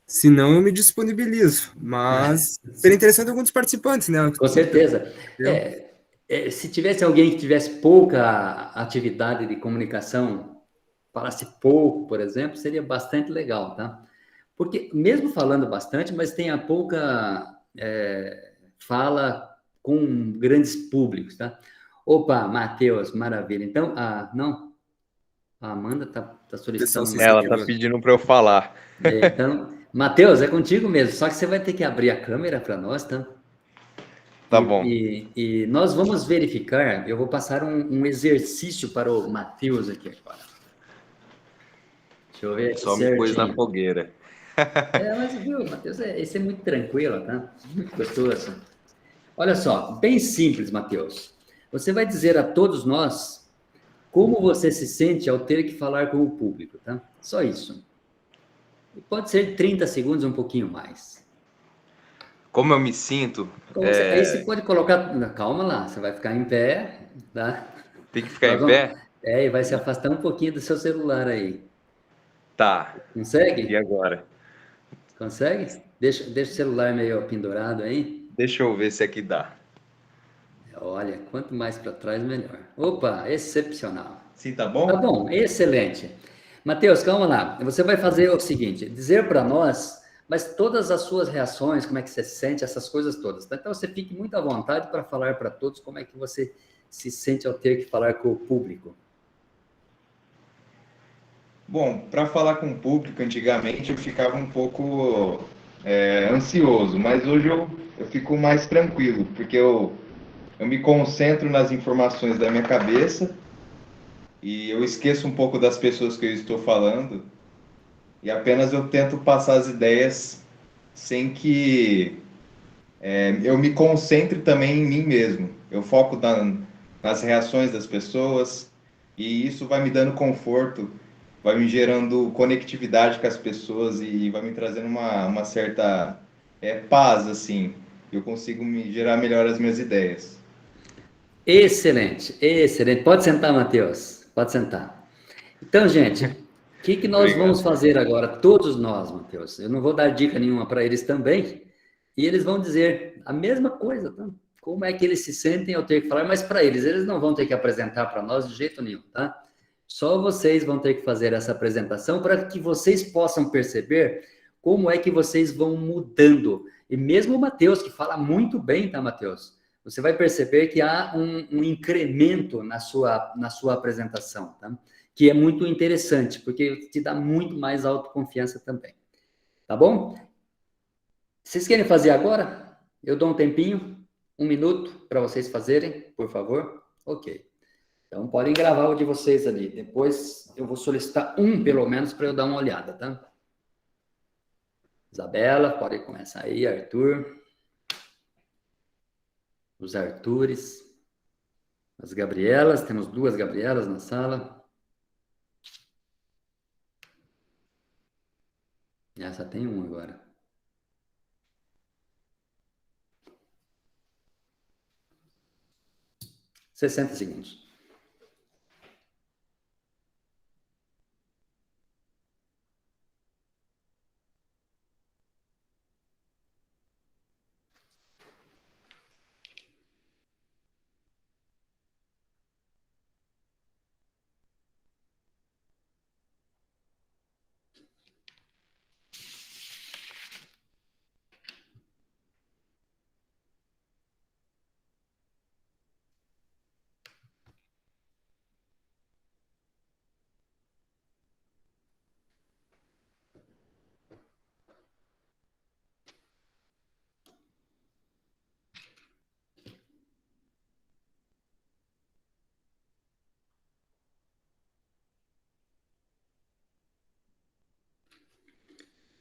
Se não, eu me disponibilizo. Mas seria interessante algum dos participantes, né? Com certeza. Se tivesse alguém que tivesse pouca atividade de comunicação, falasse pouco, por exemplo, seria bastante legal, tá? Porque, mesmo falando bastante, mas tem a pouca fala com grandes públicos, tá? Opa, Matheus, maravilha. Então, não, a Amanda tá solicitando. Ela tá pedindo para eu falar. Então, Matheus, é contigo mesmo, só que você vai ter que abrir a câmera para nós, tá? Tá bom. E nós vamos verificar, eu vou passar um exercício para o Matheus aqui agora. Deixa eu ver aqui Só me pôs na fogueira. Mas viu, Matheus, esse é muito tranquilo, tá? Muito gostoso. Olha só, bem simples, Matheus. Você vai dizer a todos nós como você se sente ao ter que falar com o público, tá? Só isso. Pode ser 30 segundos, um pouquinho mais. Como eu me sinto? Aí você pode colocar... Calma lá, você vai ficar em pé, tá? Tem que ficar em pé? E vai se afastar um pouquinho do seu celular aí. Tá. Consegue? E agora? Consegue? Deixa o celular meio pendurado aí. Deixa eu ver se aqui dá. Olha, quanto mais para trás, melhor. Opa, excepcional. Sim, tá bom? Tá bom, excelente. Matheus, calma lá. Você vai fazer o seguinte, dizer para nós mas todas as suas reações, como é que você se sente, essas coisas todas. Tá? Então, você fique muito à vontade para falar para todos como é que você se sente ao ter que falar com o público. Bom, para falar com o público, antigamente eu ficava um pouco ansioso, mas hoje eu fico mais tranquilo, porque eu me concentro nas informações da minha cabeça e eu esqueço um pouco das pessoas que eu estou falando e apenas eu tento passar as ideias sem que eu me concentre também em mim mesmo. Eu foco nas reações das pessoas e isso vai me dando conforto, vai me gerando conectividade com as pessoas e vai me trazendo uma certa paz, assim. Eu consigo me gerar melhor as minhas ideias. Excelente, excelente. Pode sentar, Matheus. Pode sentar. Então, gente, o que nós vamos Obrigado. fazer agora? Todos nós, Matheus. Eu não vou dar dica nenhuma para eles também. E eles vão dizer a mesma coisa, tá? Como é que eles se sentem ao ter que falar, mas para eles não vão ter que apresentar para nós de jeito nenhum, tá? Só vocês vão ter que fazer essa apresentação para que vocês possam perceber como é que vocês vão mudando. E mesmo o Matheus, que fala muito bem, tá, Matheus? Você vai perceber que há um incremento na sua apresentação, tá? Que é muito interessante, porque te dá muito mais autoconfiança também. Tá bom? Vocês querem fazer agora? Eu dou um tempinho, 1 minuto, para vocês fazerem, por favor. Ok. Então, podem gravar o de vocês ali. Depois, eu vou solicitar pelo menos, para eu dar uma olhada, tá? Isabela, pode começar aí. Arthur. Os Artures. As Gabrielas. Temos 2 Gabrielas na sala. Essa tem 1 agora. $60.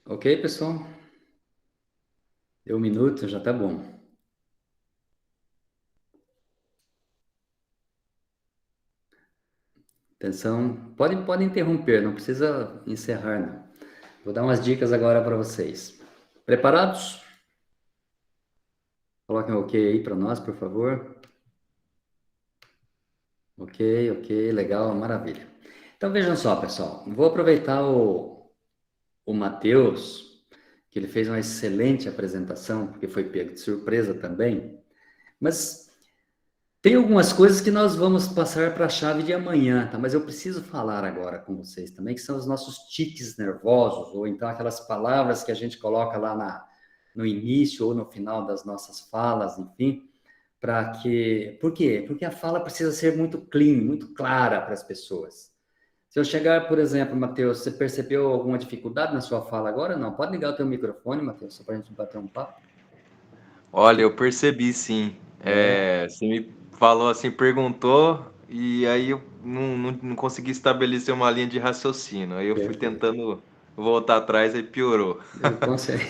Ok, pessoal? Deu 1 minuto, já tá bom. Atenção, pode interromper, não precisa encerrar, não. Vou dar umas dicas agora para vocês. Preparados? Coloquem um ok aí para nós, por favor. Ok, ok, legal, maravilha. Então, vejam só, pessoal. Vou aproveitar o Matheus, que ele fez uma excelente apresentação, porque foi pego de surpresa também. Mas tem algumas coisas que nós vamos passar para a chave de amanhã, tá? Mas eu preciso falar agora com vocês também, que são os nossos tiques nervosos, ou então aquelas palavras que a gente coloca lá no início ou no final das nossas falas, enfim, para que... Por quê? Porque a fala precisa ser muito clean, muito clara para as pessoas. Se eu chegar, por exemplo, Matheus, você percebeu alguma dificuldade na sua fala agora? Não, pode ligar o teu microfone, Matheus, só para a gente bater um papo. Olha, eu percebi sim. Você me falou assim, perguntou, e aí eu não consegui estabelecer uma linha de raciocínio. Aí eu fui Perfeito. tentando voltar atrás e piorou. Eu consigo.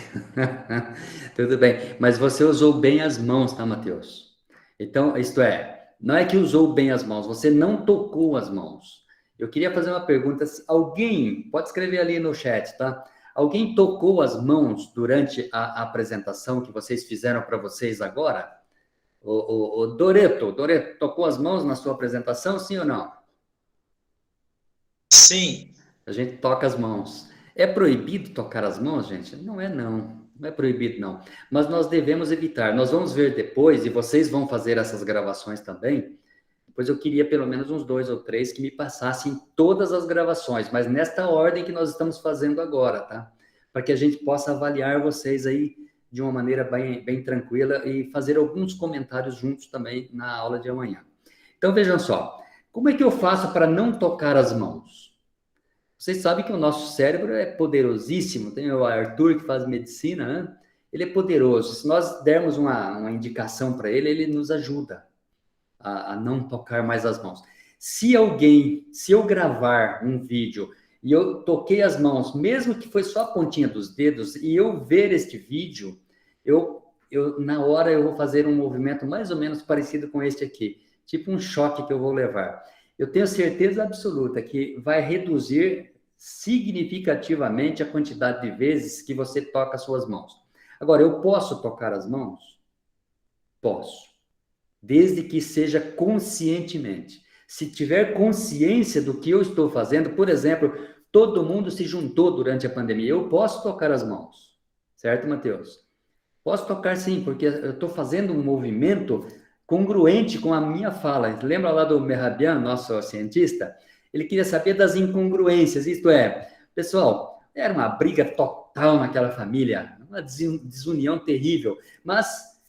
Tudo bem. Mas você usou bem as mãos, tá, Matheus? Então, isto é, não é que usou bem as mãos, você não tocou as mãos. Eu queria fazer uma pergunta. Se alguém, pode escrever ali no chat, tá? Alguém tocou as mãos durante a apresentação que vocês fizeram para vocês agora? O Doreto, tocou as mãos na sua apresentação, sim ou não? Sim, A gente toca as mãos. É proibido tocar as mãos, gente? Não é, não. Não é proibido, não. Mas nós devemos evitar. Nós vamos ver depois, e vocês vão fazer essas gravações também. Depois eu queria pelo menos uns 2 ou 3 que me passassem todas as gravações, mas nesta ordem que nós estamos fazendo agora, tá? para que a gente possa avaliar vocês aí de uma maneira bem tranquila e fazer alguns comentários juntos também na aula de amanhã. Então, vejam só, como é que eu faço para não tocar as mãos? Vocês sabem que o nosso cérebro é poderosíssimo, tem o Arthur que faz medicina, né? Ele é poderoso. Se nós dermos uma indicação para ele, ele nos ajuda a não tocar mais as mãos. Se eu gravar um vídeo e eu toquei as mãos, mesmo que foi só a pontinha dos dedos, e eu ver este vídeo, na hora eu vou fazer um movimento mais ou menos parecido com este aqui, tipo um choque que eu vou levar. Eu tenho certeza absoluta que vai reduzir significativamente a quantidade de vezes que você toca as suas mãos. Agora, eu posso tocar as mãos? Posso. Desde que seja conscientemente. Se tiver consciência do que eu estou fazendo, por exemplo, todo mundo se juntou durante a pandemia, eu posso tocar as mãos. Certo, Matheus? Posso tocar sim, porque eu estou fazendo um movimento congruente com a minha fala. Lembra lá do Mehrabian, nosso cientista? Ele queria saber das incongruências, isto é, pessoal, era uma briga total naquela família, uma desunião terrível, mas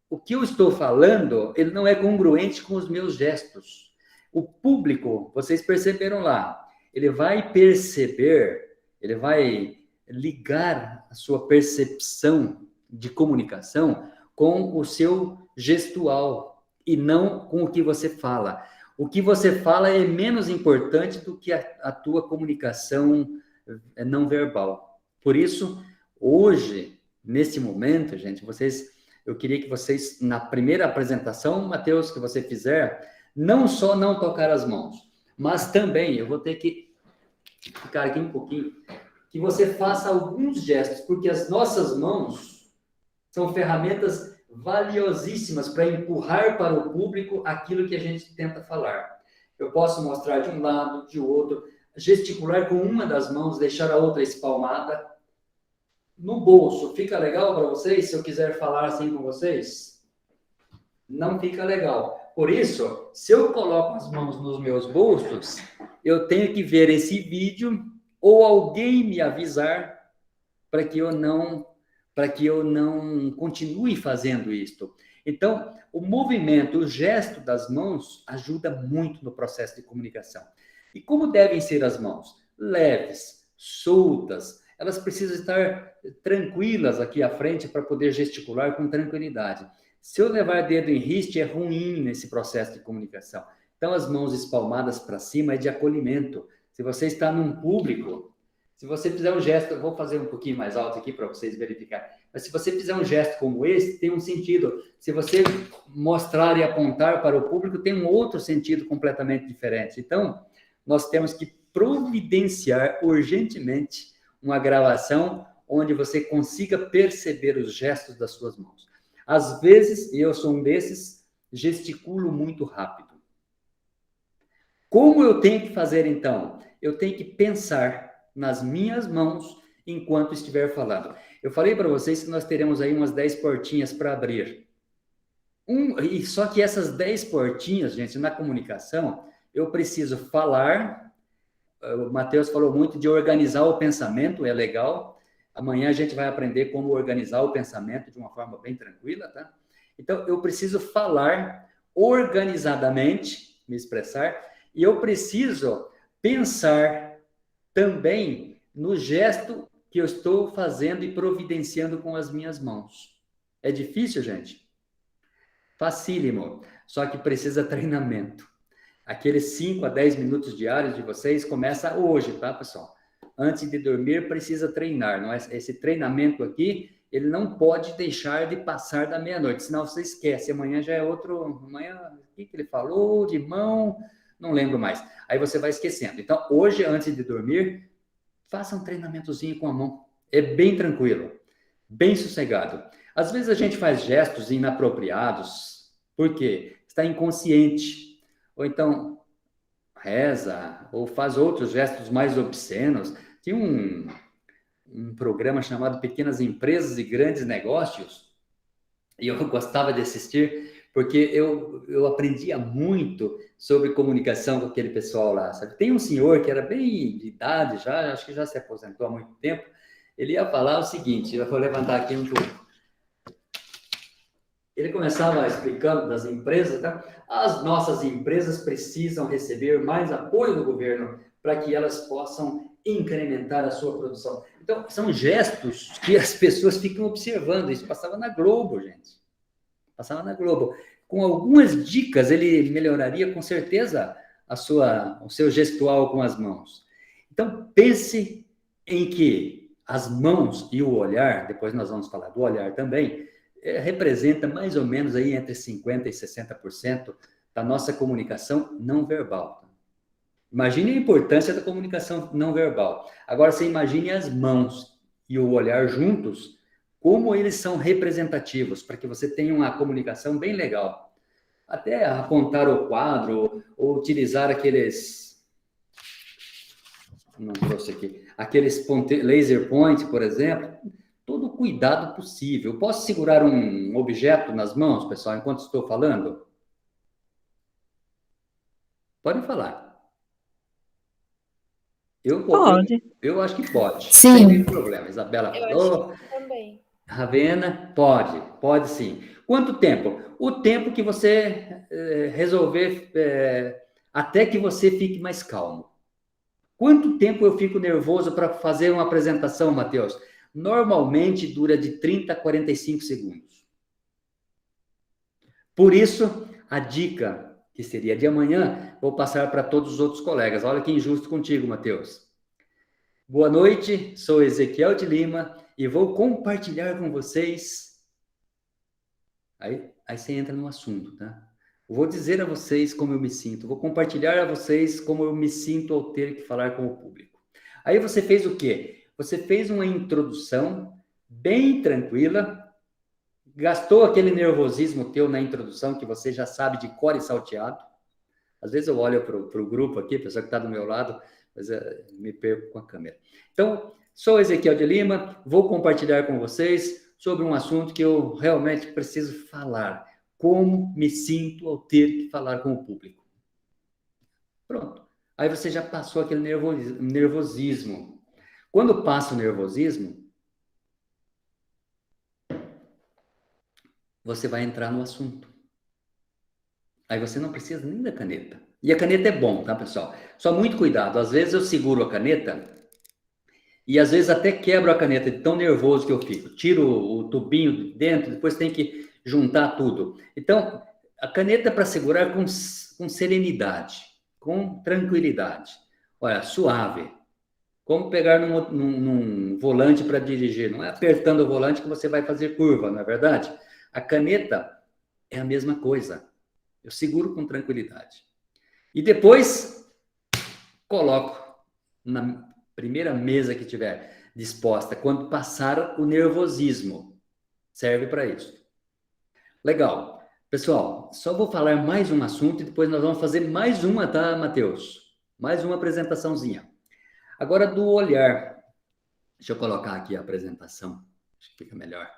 o que eu estou falando, ele não é congruente com os meus gestos. O público, vocês perceberam lá, ele vai perceber, ele vai ligar a sua percepção de comunicação com o seu gestual e não com o que você fala. O que você fala é menos importante do que a tua comunicação não verbal. Por isso, hoje, nesse momento, gente, eu queria que vocês, na primeira apresentação, Matheus, que você fizer, não só não tocar as mãos, mas também, eu vou ter que ficar aqui um pouquinho, que você faça alguns gestos, porque as nossas mãos são ferramentas valiosíssimas para empurrar para o público aquilo que a gente tenta falar. Eu posso mostrar de um lado, de outro, gesticular com uma das mãos, deixar a outra espalmada. No bolso, fica legal para vocês? Se eu quiser falar assim com vocês? Não fica legal. Por isso, se eu coloco as mãos nos meus bolsos, eu tenho que ver esse vídeo ou alguém me avisar para que eu não continue fazendo isto. Então, o movimento, o gesto das mãos ajuda muito no processo de comunicação. E como devem ser as mãos? Leves, soltas, elas precisam estar tranquilas aqui à frente para poder gesticular com tranquilidade. Se eu levar dedo em riste, é ruim nesse processo de comunicação. Então, as mãos espalmadas para cima é de acolhimento. Se você está num público, se você fizer um gesto, eu vou fazer um pouquinho mais alto aqui para vocês verificarem, mas se você fizer um gesto como esse, tem um sentido. Se você mostrar e apontar para o público, tem um outro sentido completamente diferente. Então, nós temos que providenciar urgentemente uma gravação onde você consiga perceber os gestos das suas mãos. Às vezes, e eu sou um desses, gesticulo muito rápido. Como eu tenho que fazer, então? Eu tenho que pensar nas minhas mãos enquanto estiver falando. Eu falei para vocês que nós teremos aí umas 10 portinhas para abrir. E só que essas 10 portinhas, gente, na comunicação, eu preciso falar. O Matheus falou muito de organizar o pensamento, é legal. Amanhã a gente vai aprender como organizar o pensamento de uma forma bem tranquila, tá? Então, eu preciso falar organizadamente, me expressar, e eu preciso pensar também no gesto que eu estou fazendo e providenciando com as minhas mãos. É difícil, gente? Facílimo, só que precisa treinamento. Aqueles 5 a 10 minutos diários de vocês começa hoje, tá, pessoal? Antes de dormir, precisa treinar. Não é? Esse treinamento aqui, ele não pode deixar de passar da meia-noite, senão você esquece. Amanhã já é outro... Amanhã, o que ele falou de mão? Não lembro mais. Aí você vai esquecendo. Então, hoje, antes de dormir, faça um treinamentozinho com a mão. É bem tranquilo, bem sossegado. Às vezes a gente faz gestos inapropriados, por quê? Está inconsciente. Ou então, reza, ou faz outros gestos mais obscenos. Tinha um programa chamado Pequenas Empresas e Grandes Negócios, e eu gostava de assistir, porque eu aprendia muito sobre comunicação com aquele pessoal lá, sabe? Tem um senhor que era bem de idade já, acho que já se aposentou há muito tempo, Ele ia falar o seguinte, eu vou levantar aqui um pouco. Ele começava explicando das empresas, tá? As nossas empresas precisam receber mais apoio do governo para que elas possam incrementar a sua produção. Então, são gestos que as pessoas ficam observando. Isso passava na Globo, gente. Passava na Globo. Com algumas dicas, ele melhoraria com certeza o seu gestual com as mãos. Então, pense em que as mãos e o olhar, depois nós vamos falar do olhar também, representa mais ou menos aí entre 50% e 60% da nossa comunicação não verbal. Imagine a importância da comunicação não verbal. Agora, você imagine as mãos e o olhar juntos, como eles são representativos, para que você tenha uma comunicação bem legal. Até apontar o quadro, ou utilizar aqueles... Não trouxe aqui. Aqueles laser point, por exemplo. Todo o cuidado possível. Posso segurar um objeto nas mãos, pessoal, enquanto estou falando? Pode falar. Pode. Eu acho que pode. Sim. Sem nenhum problema. Isabela falou. Eu acho que também. Ravena, pode sim. Quanto tempo? O tempo que você resolver, até que você fique mais calmo. Quanto tempo eu fico nervoso para fazer uma apresentação, Matheus? Normalmente dura de 30 a 45 segundos. Por isso, a dica, que seria de amanhã, vou passar para todos os outros colegas. Olha que injusto contigo, Matheus. Boa noite, sou Ezequiel de Lima e vou compartilhar com vocês... Aí você entra no assunto, tá? Vou dizer a vocês como eu me sinto, vou compartilhar a vocês como eu me sinto ao ter que falar com o público. Aí você fez o quê? Você fez uma introdução bem tranquila, gastou aquele nervosismo teu na introdução, que você já sabe de cor e salteado. Às vezes eu olho para o grupo aqui, a pessoa que está do meu lado, mas me perco com a câmera. Então, sou Ezequiel de Lima, vou compartilhar com vocês sobre um assunto que eu realmente preciso falar. Como me sinto ao ter que falar com o público. Pronto. Aí você já passou aquele nervosismo. Quando passa o nervosismo, você vai entrar no assunto. Aí você não precisa nem da caneta. E a caneta é bom, tá, pessoal? Só muito cuidado. Às vezes eu seguro a caneta e às vezes até quebro a caneta de tão nervoso que eu fico. Tiro o tubinho de dentro, depois tem que juntar tudo. Então, a caneta é para segurar com serenidade, com tranquilidade. Olha, suave. Como pegar num volante para dirigir. Não é apertando o volante que você vai fazer curva, não é verdade? A caneta é a mesma coisa. Eu seguro com tranquilidade. E depois, coloco na primeira mesa que tiver disposta, quando passar o nervosismo. Serve para isso. Legal. Pessoal, só vou falar mais um assunto e depois nós vamos fazer mais uma, tá, Matheus? Mais uma apresentaçãozinha. Agora, do olhar. Deixa eu colocar aqui a apresentação. Acho que fica melhor.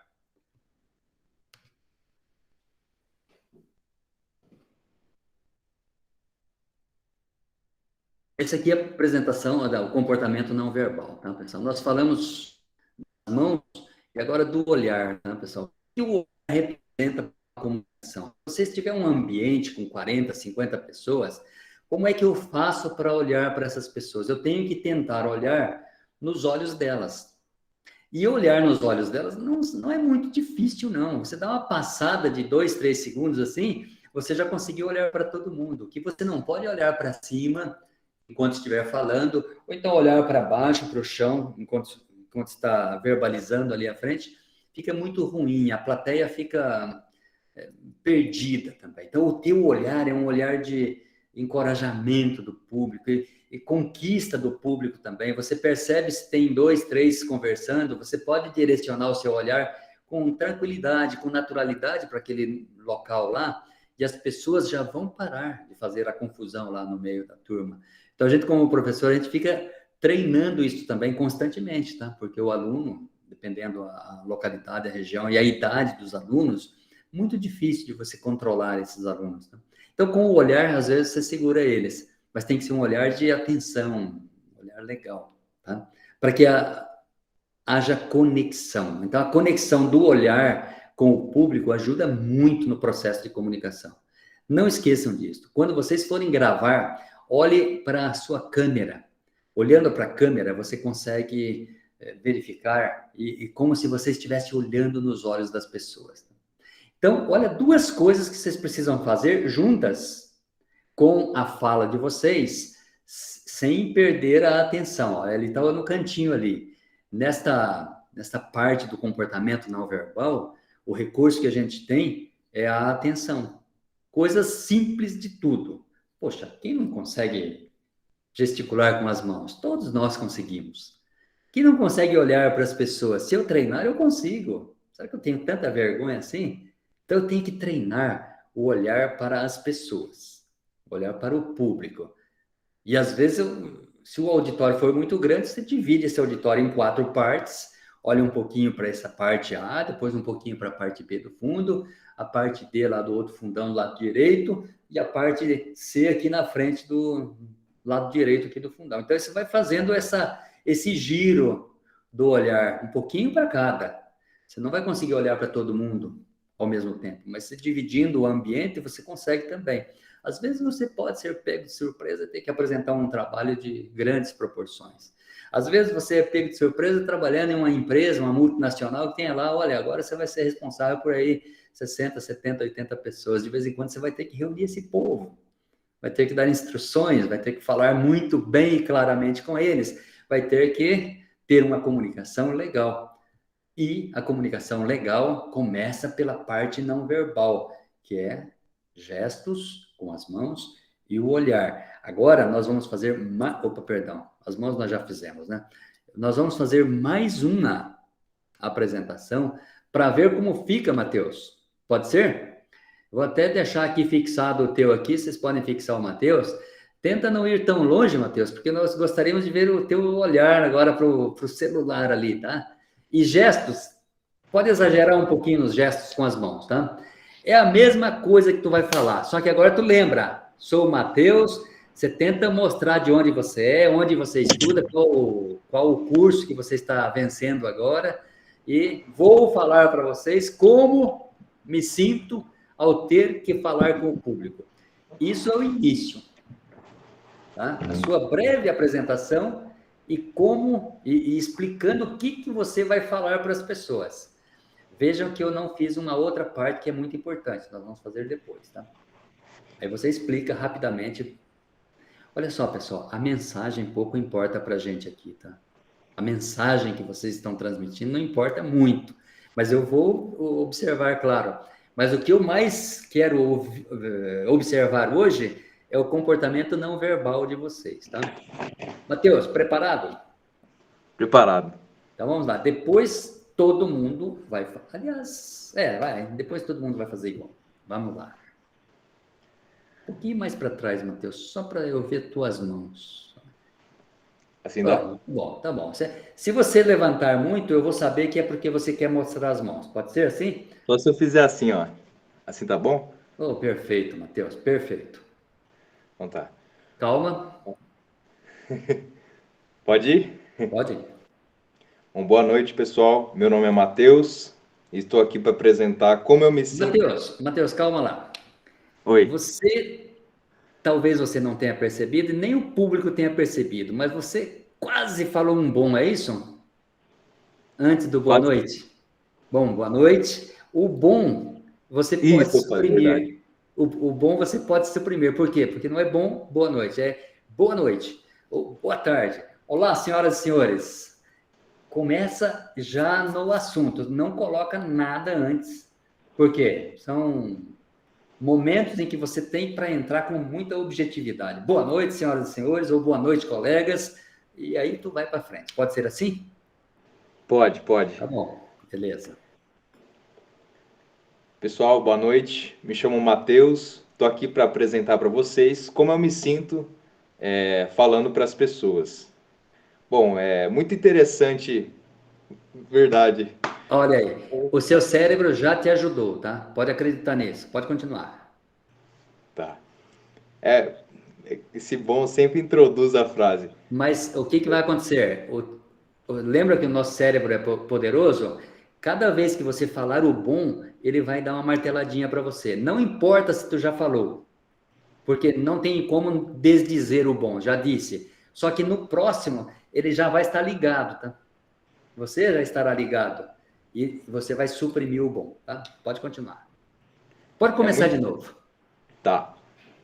Essa aqui é a apresentação do comportamento não verbal, tá, pessoal? Nós falamos das mãos e agora do olhar, tá, pessoal? O que o olhar representa a comunicação? Se você estiver em um ambiente com 40, 50 pessoas, como é que eu faço para olhar para essas pessoas? Eu tenho que tentar olhar nos olhos delas. E olhar nos olhos delas não é muito difícil, não. Você dá uma passada de 2, 3 segundos assim, você já conseguiu olhar para todo mundo. O que você não pode olhar para cima enquanto estiver falando, ou então olhar para baixo, para o chão, enquanto está verbalizando ali à frente, fica muito ruim, a plateia fica perdida também. Então, o teu olhar é um olhar de encorajamento do público e conquista do público também. Você percebe se tem 2, 3 conversando, você pode direcionar o seu olhar com tranquilidade, com naturalidade para aquele local lá, e as pessoas já vão parar de fazer a confusão lá no meio da turma. Então, a gente, como professor, a gente fica treinando isso também constantemente, tá? Porque o aluno, dependendo da localidade, a região e a idade dos alunos, muito difícil de você controlar esses alunos, tá? Então, com o olhar, às vezes, você segura eles, mas tem que ser um olhar de atenção, um olhar legal, tá? Para que a haja conexão. Então, a conexão do olhar com o público ajuda muito no processo de comunicação. Não esqueçam disso. Quando vocês forem gravar, olhe para a sua câmera. Olhando para a câmera, você consegue verificar e como se você estivesse olhando nos olhos das pessoas. Então, olha, duas coisas que vocês precisam fazer juntas com a fala de vocês, sem perder a atenção. Olha, ele estava no cantinho ali. Nesta parte do comportamento não verbal, o recurso que a gente tem é a atenção. Coisas simples de tudo. Poxa, quem não consegue gesticular com as mãos? Todos nós conseguimos. Quem não consegue olhar para as pessoas? Se eu treinar, eu consigo. Será que eu tenho tanta vergonha assim? Então, eu tenho que treinar o olhar para as pessoas, olhar para o público. E, às vezes, se o auditório for muito grande, você divide esse auditório em 4 partes, olha um pouquinho para essa parte A, depois um pouquinho para a parte B do fundo, a parte D lá do outro fundão do lado direito, e a parte C aqui na frente do lado direito aqui do fundão. Então, você vai fazendo esse giro do olhar, um pouquinho para cada. Você não vai conseguir olhar para todo mundo ao mesmo tempo, mas se dividindo o ambiente, você consegue também. Às vezes você pode ser pego de surpresa e ter que apresentar um trabalho de grandes proporções. Às vezes você é pego de surpresa trabalhando em uma empresa, uma multinacional, que tem lá, olha, agora você vai ser responsável por aí 60, 70, 80 pessoas. De vez em quando você vai ter que reunir esse povo, vai ter que dar instruções, vai ter que falar muito bem e claramente com eles, vai ter que ter uma comunicação legal. E a comunicação legal começa pela parte não verbal, que é gestos com as mãos e o olhar. Agora nós vamos fazer... Opa, perdão. As mãos nós já fizemos, né? Nós vamos fazer mais uma apresentação para ver como fica, Matheus. Pode ser? Vou até deixar aqui fixado o teu aqui, vocês podem fixar o Matheus. Tenta não ir tão longe, Matheus, porque nós gostaríamos de ver o teu olhar agora para o celular ali, tá? E gestos, pode exagerar um pouquinho nos gestos com as mãos, tá? É a mesma coisa que tu vai falar, só que agora tu lembra, sou o Matheus, você tenta mostrar de onde você é, onde você estuda, qual o curso que você está vencendo agora, e vou falar para vocês como me sinto ao ter que falar com o público. Isso é o início, tá? A sua breve apresentação e explicando o que você vai falar para as pessoas. Vejam que eu não fiz uma outra parte que é muito importante, nós vamos fazer depois, tá? Aí você explica rapidamente. Olha só, pessoal, a mensagem pouco importa para a gente aqui, tá? A mensagem que vocês estão transmitindo não importa muito, mas eu vou observar, claro. Mas o que eu mais quero observar hoje é o comportamento não verbal de vocês, tá? Matheus, preparado? Preparado. Então vamos lá. Depois todo mundo vai... Aliás, depois todo mundo vai fazer igual. Vamos lá. Um pouquinho mais para trás, Matheus, só para eu ver tuas mãos. Assim dá? Bom, tá bom. Se você levantar muito, eu vou saber que é porque você quer mostrar as mãos. Pode ser assim? Só se eu fizer assim, ó. Assim tá bom? Oh, perfeito, Matheus, perfeito. Então tá. Calma. Pode ir? Pode ir. Bom, boa noite, pessoal. Meu nome é Matheus e estou aqui para apresentar como eu me sinto. Matheus, calma lá. Oi. Talvez você não tenha percebido, e nem o público tenha percebido, mas você quase falou um bom, é isso? Antes do boa noite. Bom, boa noite. O bom, você pode suprimir. O bom você pode suprimir. Por quê? Porque não é bom, boa noite. É boa noite. Ou boa tarde. Olá, senhoras e senhores. Começa já no assunto. Não coloca nada antes. Por quê? São momentos em que você tem para entrar com muita objetividade. Boa noite, senhoras e senhores, ou boa noite, colegas. E aí tu vai para frente. Pode ser assim? Pode. Tá bom, beleza. Pessoal, boa noite. Me chamo Matheus. Estou aqui para apresentar para vocês como eu me sinto falando para as pessoas. Bom, é muito interessante, verdade. Olha aí, o seu cérebro já te ajudou, tá? Pode acreditar nisso, pode continuar. Tá. Esse bom sempre introduz a frase. Mas o que vai acontecer? lembra que o nosso cérebro é poderoso? Cada vez que você falar o bom, ele vai dar uma marteladinha para você. Não importa se tu já falou, porque não tem como desdizer o bom, já disse. Só que no próximo, ele já vai estar ligado, tá? Você já estará ligado. E você vai suprimir o bom, tá? Pode continuar. Pode começar de novo. Tá.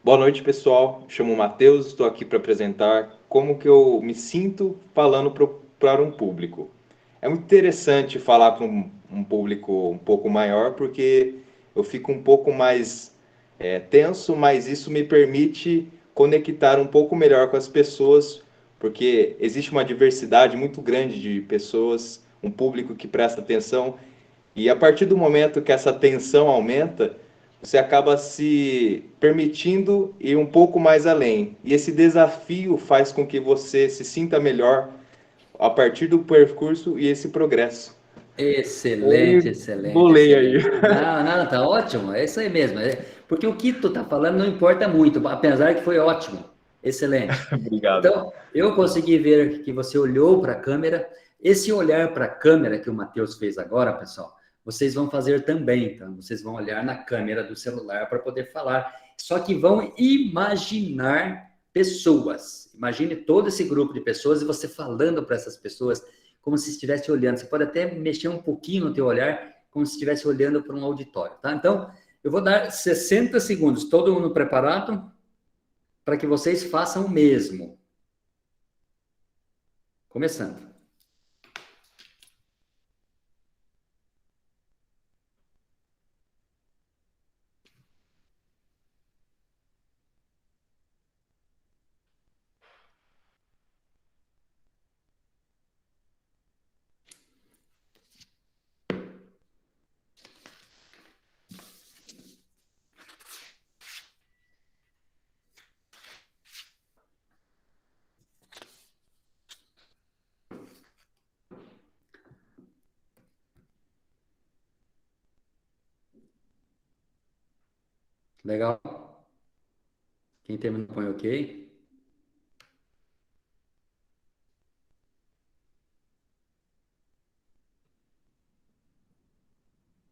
Boa noite, pessoal. Me chamo Matheus, estou aqui para apresentar como que eu me sinto falando para um público. É muito interessante falar para um público um pouco maior, porque eu fico um pouco mais tenso, mas isso me permite conectar um pouco melhor com as pessoas, porque existe uma diversidade muito grande de pessoas, um público que presta atenção, e a partir do momento que essa tensão aumenta, você acaba se permitindo ir um pouco mais além. E esse desafio faz com que você se sinta melhor a partir do percurso e esse progresso. Excelente, excelente. Bolei aí. Não, tá ótimo. É isso aí mesmo. Porque o que tu tá falando não importa muito, apesar que foi ótimo. Excelente. Obrigado. Então, eu consegui ver que você olhou para a câmera. Esse olhar para a câmera que o Matheus fez agora, pessoal, vocês vão fazer também, então. Vocês vão olhar na câmera do celular para poder falar. Só que vão imaginar pessoas. Imagine todo esse grupo de pessoas e você falando para essas pessoas como se estivesse olhando. Você pode até mexer um pouquinho no teu olhar, como se estivesse olhando para um auditório, tá? Então, eu vou dar 60 segundos. Todo mundo preparado? Para que vocês façam o mesmo. Começando. Legal? Quem terminou, põe OK.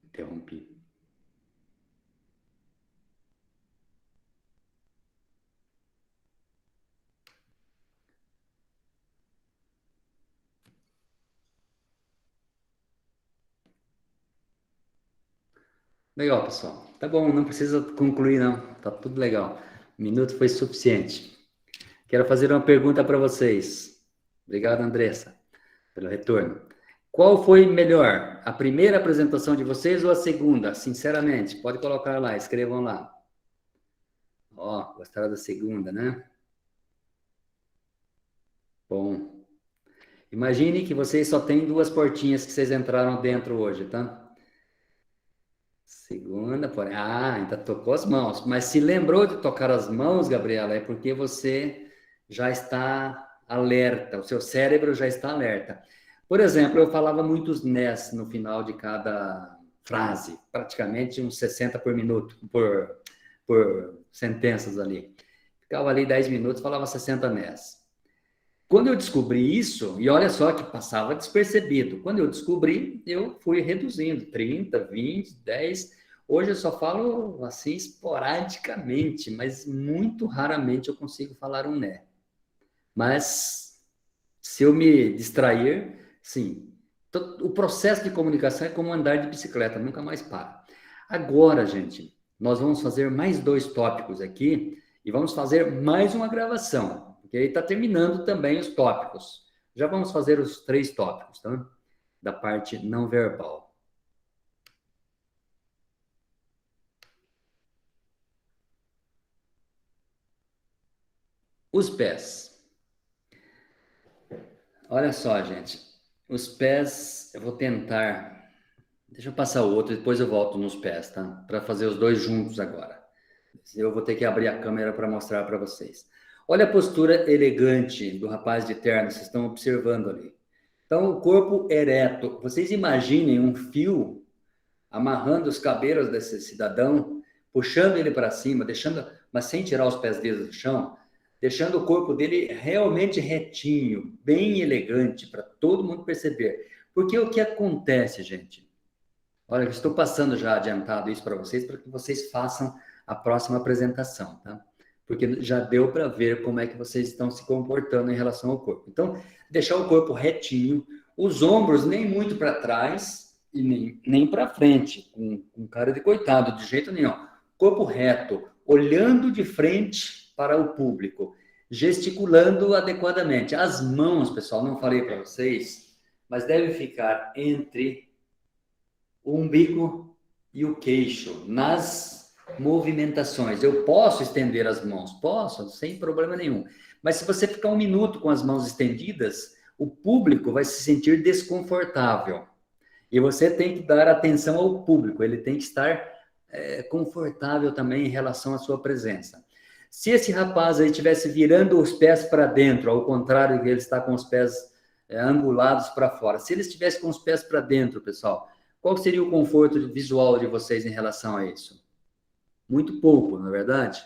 Interrompi. Legal, pessoal. Tá bom, não precisa concluir, não. Tá tudo legal. Um minuto foi suficiente. Quero fazer uma pergunta para vocês. Obrigado, Andressa, pelo retorno. Qual foi melhor? A primeira apresentação de vocês ou a segunda? Sinceramente, pode colocar lá, escrevam lá. Ó, gostaram da segunda, né? Bom. Imagine que vocês só têm 2 portinhas que vocês entraram dentro hoje, tá? Segunda, porém. Ah, ainda tocou as mãos. Mas se lembrou de tocar as mãos, Gabriela, é porque você já está alerta, o seu cérebro já está alerta. Por exemplo, eu falava muitos nés no final de cada frase, praticamente uns 60 por minuto, por sentenças ali. Ficava ali 10 minutos, falava 60 nés. Quando eu descobri isso, e olha só que passava despercebido, quando eu descobri, eu fui reduzindo, 30, 20, 10. Hoje eu só falo assim esporadicamente, mas muito raramente eu consigo falar um né. Mas se eu me distrair, sim. O processo de comunicação é como andar de bicicleta, nunca mais para. Agora, gente, nós vamos fazer mais 2 tópicos aqui e vamos fazer mais uma gravação. Porque aí está terminando também os tópicos. Já vamos fazer os 3 tópicos, tá? Da parte não verbal. Os pés. Olha só, gente. Os pés, eu vou tentar... Deixa eu passar o outro, depois eu volto nos pés, tá? Para fazer os 2 juntos agora. Eu vou ter que abrir a câmera para mostrar para vocês. Olha a postura elegante do rapaz de terno, vocês estão observando ali. Então, o corpo ereto. Vocês imaginem um fio amarrando os cabelos desse cidadão, puxando ele para cima, deixando, mas sem tirar os pés dele do chão. deixando o corpo dele realmente retinho, bem elegante, para todo mundo perceber. Porque o que acontece, gente? Olha, eu estou passando já adiantado isso para que vocês façam a próxima apresentação, tá? Porque já deu para ver como é que vocês estão se comportando em relação ao corpo. Então, deixar o corpo retinho, os ombros nem muito para trás e nem para frente, com cara de coitado, de jeito nenhum. Corpo reto, olhando de frente para o público, gesticulando adequadamente. As mãos, pessoal, não falei para vocês, mas deve ficar entre o umbigo e o queixo, nas movimentações. Eu posso estender as mãos? Posso, sem problema nenhum. Mas se você ficar 1 minuto com as mãos estendidas, o público vai se sentir desconfortável. E você tem que dar atenção ao público, ele tem que estar confortável também em relação à sua presença. Se esse rapaz aí estivesse virando os pés para dentro, ao contrário que ele está com os pés angulados para fora, se ele estivesse com os pés para dentro, pessoal, qual seria o conforto visual de vocês em relação a isso? Muito pouco, não é verdade?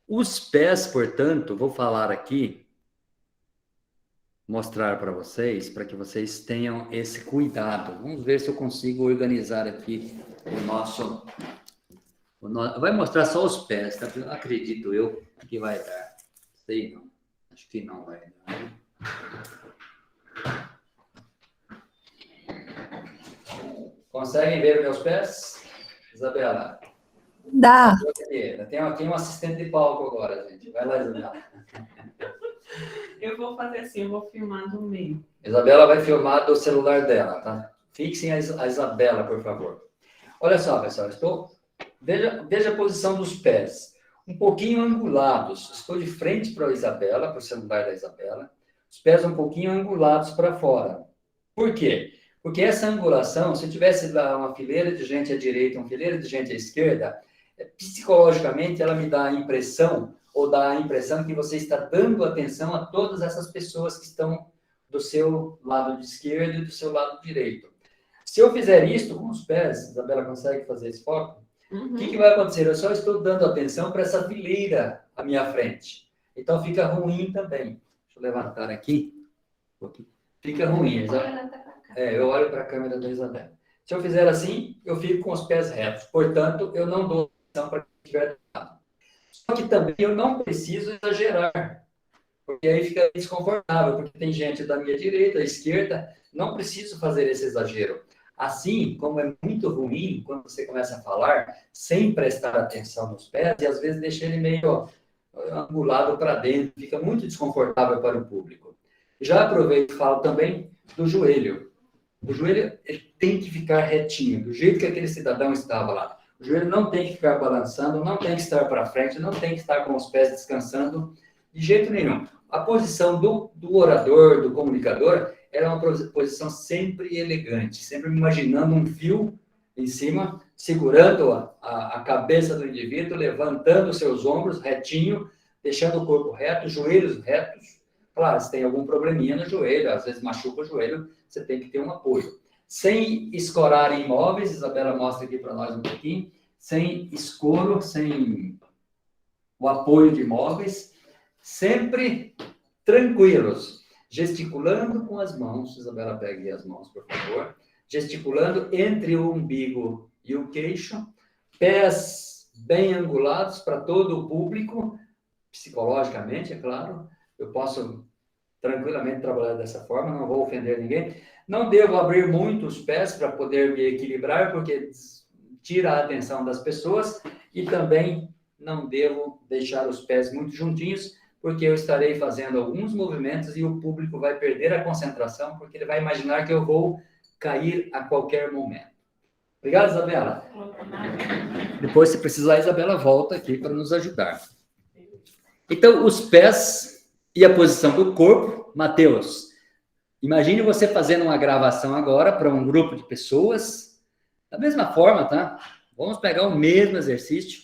Os pés, portanto, vou falar aqui, mostrar para vocês, para que vocês tenham esse cuidado. Vamos ver se eu consigo organizar aqui o nosso... Vai mostrar só os pés, tá? Acredito eu que vai dar. Sei não. Acho que não vai dar. Conseguem ver meus pés? Isabela? Dá. Tem aqui um assistente de palco agora, gente. Vai lá, Isabela. Eu vou fazer assim, eu vou filmar do meio. Isabela vai filmar do celular dela, tá? Fixem a Isabela, por favor. Olha só, pessoal, veja a posição dos pés. Um pouquinho angulados. Estou de frente para a Isabela, para o celular da Isabela. Os pés um pouquinho angulados para fora. Por quê? Porque essa angulação, se tivesse lá uma fileira de gente à direita, uma fileira de gente à esquerda, psicologicamente ela me dá a impressão, ou dá a impressão que você está dando atenção a todas essas pessoas que estão do seu lado esquerdo e do seu lado direito. Se eu fizer isto com os pés, Isabela consegue fazer esse foco? O que vai acontecer? Eu só estou dando atenção para essa fileira à minha frente. Então fica ruim também. Deixa eu levantar aqui. Fica ruim. Eu olho para a câmera da Isabela. Se eu fizer assim, eu fico com os pés retos. Portanto, eu não dou atenção para quem estiver do lado. Só que também eu não preciso exagerar. Porque aí fica desconfortável, porque tem gente da minha direita, da esquerda, não preciso fazer esse exagero. Assim, como é muito ruim quando você começa a falar sem prestar atenção nos pés, e às vezes deixa ele meio angulado para dentro, fica muito desconfortável para o público. Já aproveito e falo também do joelho. O joelho ele tem que ficar retinho, do jeito que aquele cidadão estava lá. O joelho não tem que ficar balançando, não tem que estar para frente, não tem que estar com os pés descansando, de jeito nenhum. A posição do orador, do comunicador, era uma posição sempre elegante, sempre imaginando um fio em cima, segurando a cabeça do indivíduo, levantando seus ombros retinho, deixando o corpo reto, joelhos retos. Claro, se tem algum probleminha no joelho, às vezes machuca o joelho, você tem que ter um apoio. Sem escorar em móveis, Isabela mostra aqui para nós um pouquinho, sem escoro, sem o apoio de móveis, sempre tranquilos, gesticulando com as mãos. Isabela, pegue as mãos, por favor. Gesticulando entre o umbigo e o queixo, pés bem angulados para todo o público, psicologicamente, é claro. Eu posso tranquilamente trabalhar dessa forma, não vou ofender ninguém. Não devo abrir muito os pés para poder me equilibrar, porque tira a atenção das pessoas, e também não devo deixar os pés muito juntinhos, porque eu estarei fazendo alguns movimentos e o público vai perder a concentração, porque ele vai imaginar que eu vou cair a qualquer momento. Obrigado, Isabela. Depois, se precisar, a Isabela volta aqui para nos ajudar. Então, os pés e a posição do corpo. Matheus, imagine você fazendo uma gravação agora para um grupo de pessoas, da mesma forma, tá? Vamos pegar o mesmo exercício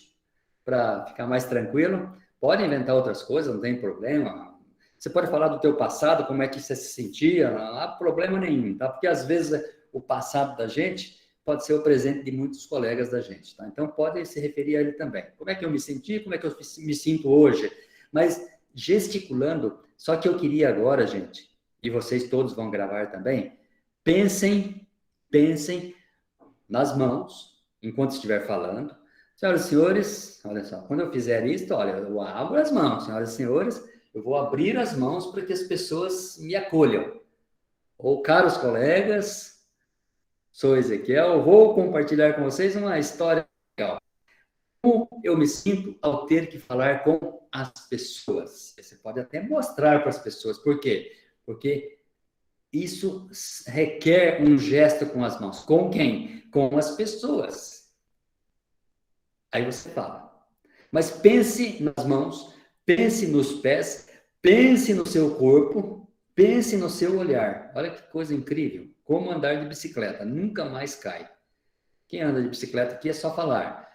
para ficar mais tranquilo. Pode inventar outras coisas, não tem problema. Você pode falar do teu passado, como é que você se sentia, não há problema nenhum, tá? Porque às vezes o passado da gente pode ser o presente de muitos colegas da gente, tá? Então pode se referir a ele também. Como é que eu me senti, como é que eu me sinto hoje? Mas gesticulando. Só que eu queria agora, gente, e vocês todos vão gravar também, pensem nas mãos, enquanto estiver falando. Senhoras e senhores, olha só, quando eu fizer isso, olha, eu abro as mãos, senhoras e senhores, eu vou abrir as mãos para que as pessoas me acolham. Ou, caros colegas, sou Ezequiel, vou compartilhar com vocês uma história legal. Como eu me sinto ao ter que falar com as pessoas. Você pode até mostrar para as pessoas. Por quê? Porque isso requer um gesto com as mãos. Com quem? Com as pessoas. Aí você fala. Mas pense nas mãos, pense nos pés, pense no seu corpo, pense no seu olhar. Olha que coisa incrível. Como andar de bicicleta. Nunca mais cai. Quem anda de bicicleta aqui é só falar.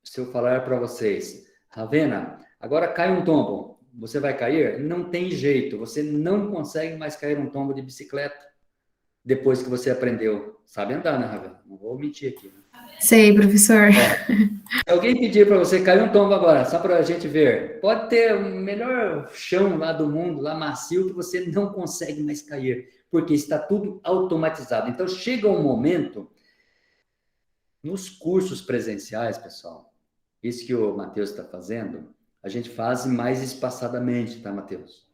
Se eu falar para vocês, Ravena, agora cai um tombo. Você vai cair? Não tem jeito. Você não consegue mais cair um tombo de bicicleta depois que você aprendeu. Sabe andar, né, Ravena? Não vou mentir aqui, né? Sei, professor. Se alguém pedir para você cair um tombo agora, só para a gente ver, pode ter o melhor chão lá do mundo, lá macio, que você não consegue mais cair, porque está tudo automatizado. Então, chega um momento, nos cursos presenciais, pessoal, isso que o Matheus está fazendo, a gente faz mais espaçadamente, tá, Matheus?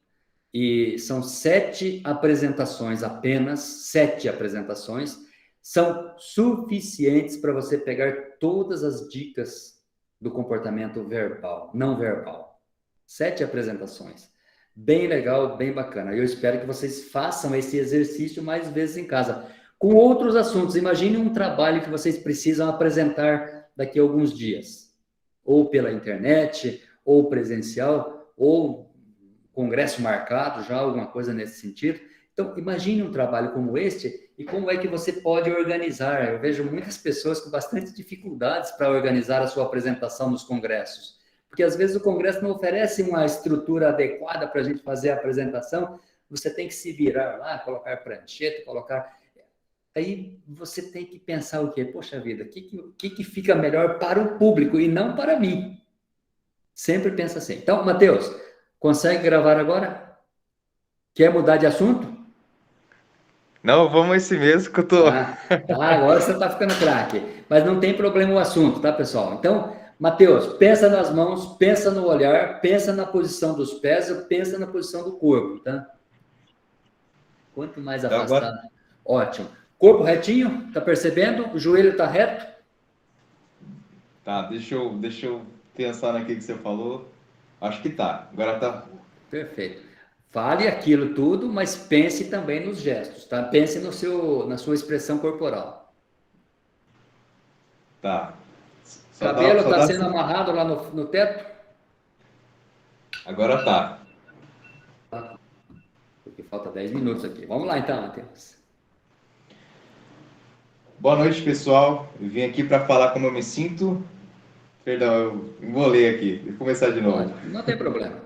E são 7 apresentações, apenas 7 apresentações, são suficientes para você pegar todas as dicas do comportamento verbal, não verbal. 7 apresentações. Bem legal, bem bacana. Eu espero que vocês façam esse exercício mais vezes em casa. Com outros assuntos, imagine um trabalho que vocês precisam apresentar daqui a alguns dias. Ou pela internet, ou presencial, ou congresso marcado, já alguma coisa nesse sentido. Então, imagine um trabalho como este e como é que você pode organizar. Eu vejo muitas pessoas com bastante dificuldades para organizar a sua apresentação nos congressos. Porque, às vezes, o congresso não oferece uma estrutura adequada para a gente fazer a apresentação. Você tem que se virar lá, colocar prancheta, colocar... Aí você tem que pensar o quê? Poxa vida, o que fica melhor para o público e não para mim? Sempre pensa assim. Então, Matheus, consegue gravar agora? Quer mudar de assunto? Não, vamos esse mesmo que eu tô. Agora você está ficando craque. Mas não tem problema o assunto, tá, pessoal? Então, Matheus, pensa nas mãos, pensa no olhar, pensa na posição dos pés, pensa na posição do corpo, tá? Quanto mais afastado. Agora... Ótimo. Corpo retinho, tá percebendo? O joelho tá reto? Tá, deixa eu pensar naquilo que você falou. Acho que tá. Agora tá. Perfeito. Fale aquilo tudo, mas pense também nos gestos, tá? Pense na sua expressão corporal. Tá. O cabelo está sendo amarrado lá no teto? Agora tá. Porque falta 10 minutos aqui. Vamos lá então, Matheus. Boa noite, pessoal. Eu vim aqui para falar como eu me sinto. Perdão, eu embolei aqui. Vou começar de novo. Não tem problema.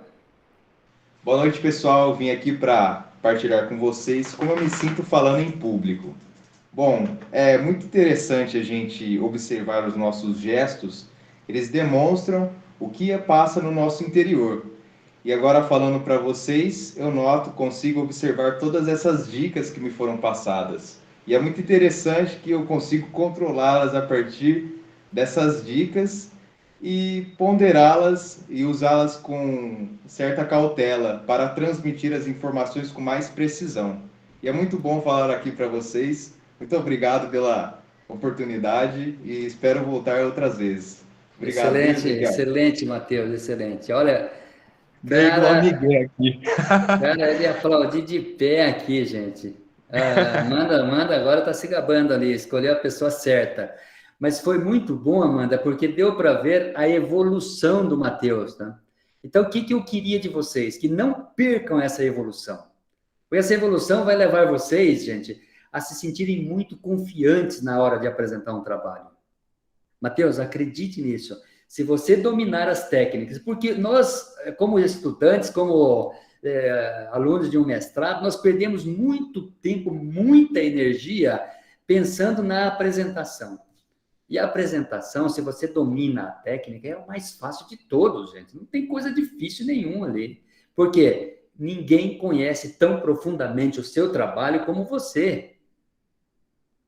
Boa noite, pessoal. Eu vim aqui para partilhar com vocês como eu me sinto falando em público. Bom, é muito interessante a gente observar os nossos gestos. Eles demonstram o que passa no nosso interior. E agora, falando para vocês, eu consigo observar todas essas dicas que me foram passadas. E é muito interessante que eu consigo controlá-las a partir dessas dicas e ponderá-las e usá-las com certa cautela para transmitir as informações com mais precisão. E é muito bom falar aqui para vocês. Muito obrigado pela oportunidade e espero voltar outras vezes. Obrigado. Excelente, Matheus, excelente. Olha, igual Miguel aqui. Cara, ele aplaudir de pé aqui, gente. Amanda agora está se gabando ali, escolheu a pessoa certa. Mas foi muito bom, Amanda, porque deu para ver a evolução do Matheus, tá? Então, o que eu queria de vocês? Que não percam essa evolução. Porque essa evolução vai levar vocês, gente, a se sentirem muito confiantes na hora de apresentar um trabalho. Matheus, acredite nisso. Se você dominar as técnicas, porque nós, como estudantes, como alunos de um mestrado, nós perdemos muito tempo, muita energia pensando na apresentação. E a apresentação, se você domina a técnica, é o mais fácil de todos, gente. Não tem coisa difícil nenhuma ali. Porque ninguém conhece tão profundamente o seu trabalho como você.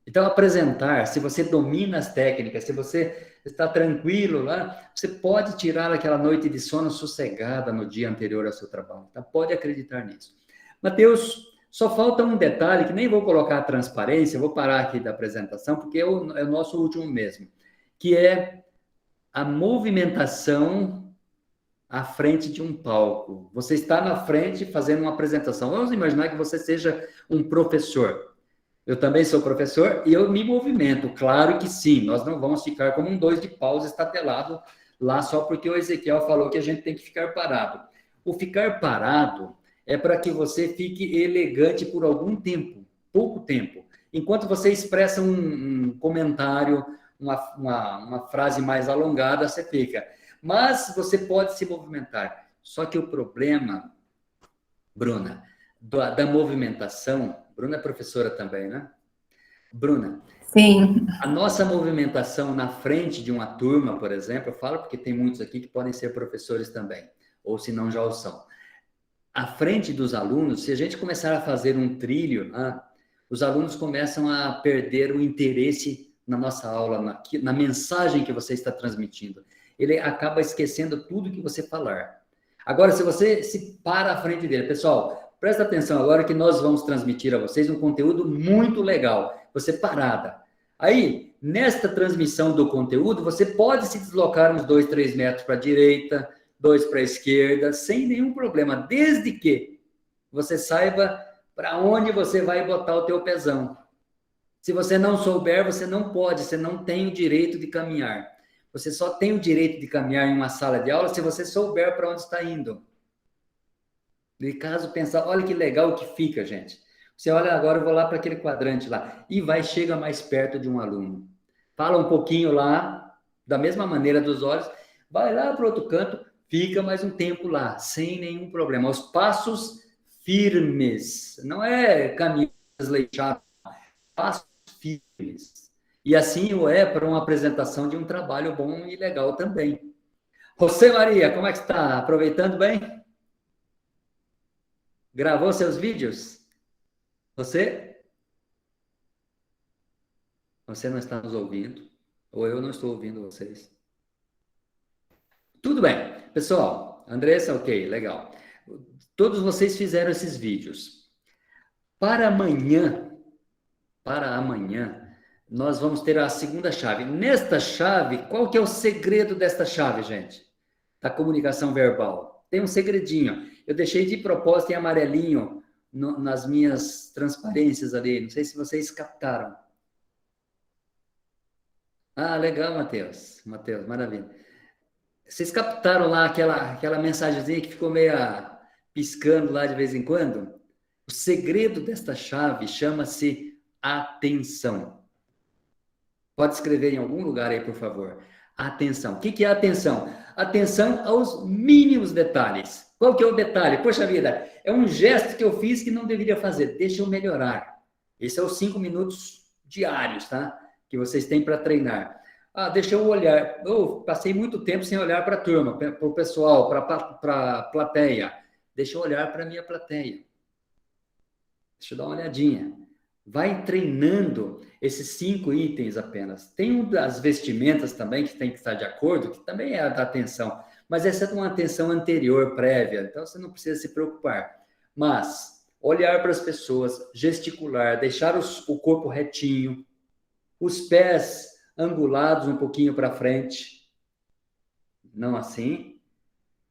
Então, apresentar, se você domina as técnicas, se você está tranquilo lá, você pode tirar aquela noite de sono sossegada no dia anterior ao seu trabalho. Tá? Pode acreditar nisso. Mateus, só falta um detalhe, que nem vou colocar a transparência, vou parar aqui da apresentação, porque é o nosso último mesmo, que é a movimentação à frente de um palco. Você está na frente fazendo uma apresentação. Vamos imaginar que você seja um professor. Eu também sou professor e eu me movimento. Claro que sim, nós não vamos ficar como um 2 de paus estatelado lá só porque o Ezequiel falou que a gente tem que ficar parado. O ficar parado é para que você fique elegante por algum tempo, pouco tempo. Enquanto você expressa um comentário, uma frase mais alongada, você fica. Mas você pode se movimentar. Só que o problema, Bruna, da movimentação, Bruna é professora também, né? Bruna, Sim. a nossa movimentação na frente de uma turma, por exemplo, eu falo porque tem muitos aqui que podem ser professores também, ou se não já o são. À frente dos alunos, se a gente começar a fazer um trilho, os alunos começam a perder o interesse na nossa aula, na mensagem que você está transmitindo. Ele acaba esquecendo tudo que você falar. Agora, se você se para à frente dele, pessoal, presta atenção agora que nós vamos transmitir a vocês um conteúdo muito legal. Você parada. Aí, nesta transmissão do conteúdo, você pode se deslocar uns 2, 3 metros para a direita, 2 para a esquerda, sem nenhum problema, desde que você saiba para onde você vai botar o teu pezão. Se você não souber, você não pode, você não tem o direito de caminhar. Você só tem o direito de caminhar em uma sala de aula se você souber para onde está indo. De caso pensar, olha que legal que fica, gente. Você olha agora, eu vou lá para aquele quadrante lá, e chega mais perto de um aluno. Fala um pouquinho lá, da mesma maneira dos olhos, vai lá para o outro canto, fica mais um tempo lá, sem nenhum problema. Os passos firmes, não é caminhos desleixados, passos firmes. E assim o é para uma apresentação de um trabalho bom e legal também. José Maria, como é que está? Aproveitando bem? Gravou seus vídeos? Você não está nos ouvindo? Ou eu não estou ouvindo vocês? Tudo bem. Pessoal, Andressa, ok, legal. Todos vocês fizeram esses vídeos. Para amanhã, nós vamos ter a segunda chave. Nesta chave, qual que é o segredo desta chave, gente? Da comunicação verbal. Tem um segredinho. Eu deixei de propósito em amarelinho nas minhas transparências ali. Não sei se vocês captaram. Ah, legal, Matheus. Matheus, maravilha. Vocês captaram lá aquela mensagenzinha que ficou meio piscando lá de vez em quando? O segredo desta chave chama-se atenção. Pode escrever em algum lugar aí, por favor. Atenção. O que é atenção? Atenção aos mínimos detalhes. Qual que é o detalhe? Poxa vida, é um gesto que eu fiz que não deveria fazer. Deixa eu melhorar. Esse é os 5 minutos diários, tá? Que vocês têm para treinar. Deixa eu olhar. Eu passei muito tempo sem olhar para a turma, para o pessoal, para a plateia. Deixa eu olhar para a minha plateia. Deixa eu dar uma olhadinha. Vai treinando esses 5 itens apenas. Tem um das vestimentas também que tem que estar de acordo, que também é a da atenção. Mas essa é uma atenção anterior, prévia. Então, você não precisa se preocupar. Mas, olhar para as pessoas, gesticular, deixar o corpo retinho, os pés angulados um pouquinho para frente. Não assim,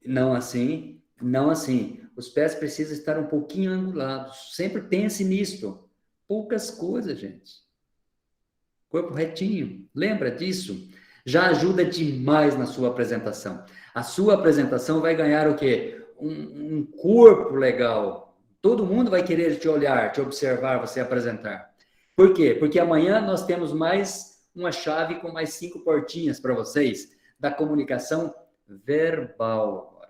não assim, não assim. Os pés precisam estar um pouquinho angulados. Sempre pense nisto. Poucas coisas, gente. Corpo retinho. Lembra disso? Já ajuda demais na sua apresentação. A sua apresentação vai ganhar o quê? Um corpo legal. Todo mundo vai querer te olhar, te observar, você apresentar. Por quê? Porque amanhã nós temos mais uma chave com mais 5 portinhas para vocês da comunicação verbal.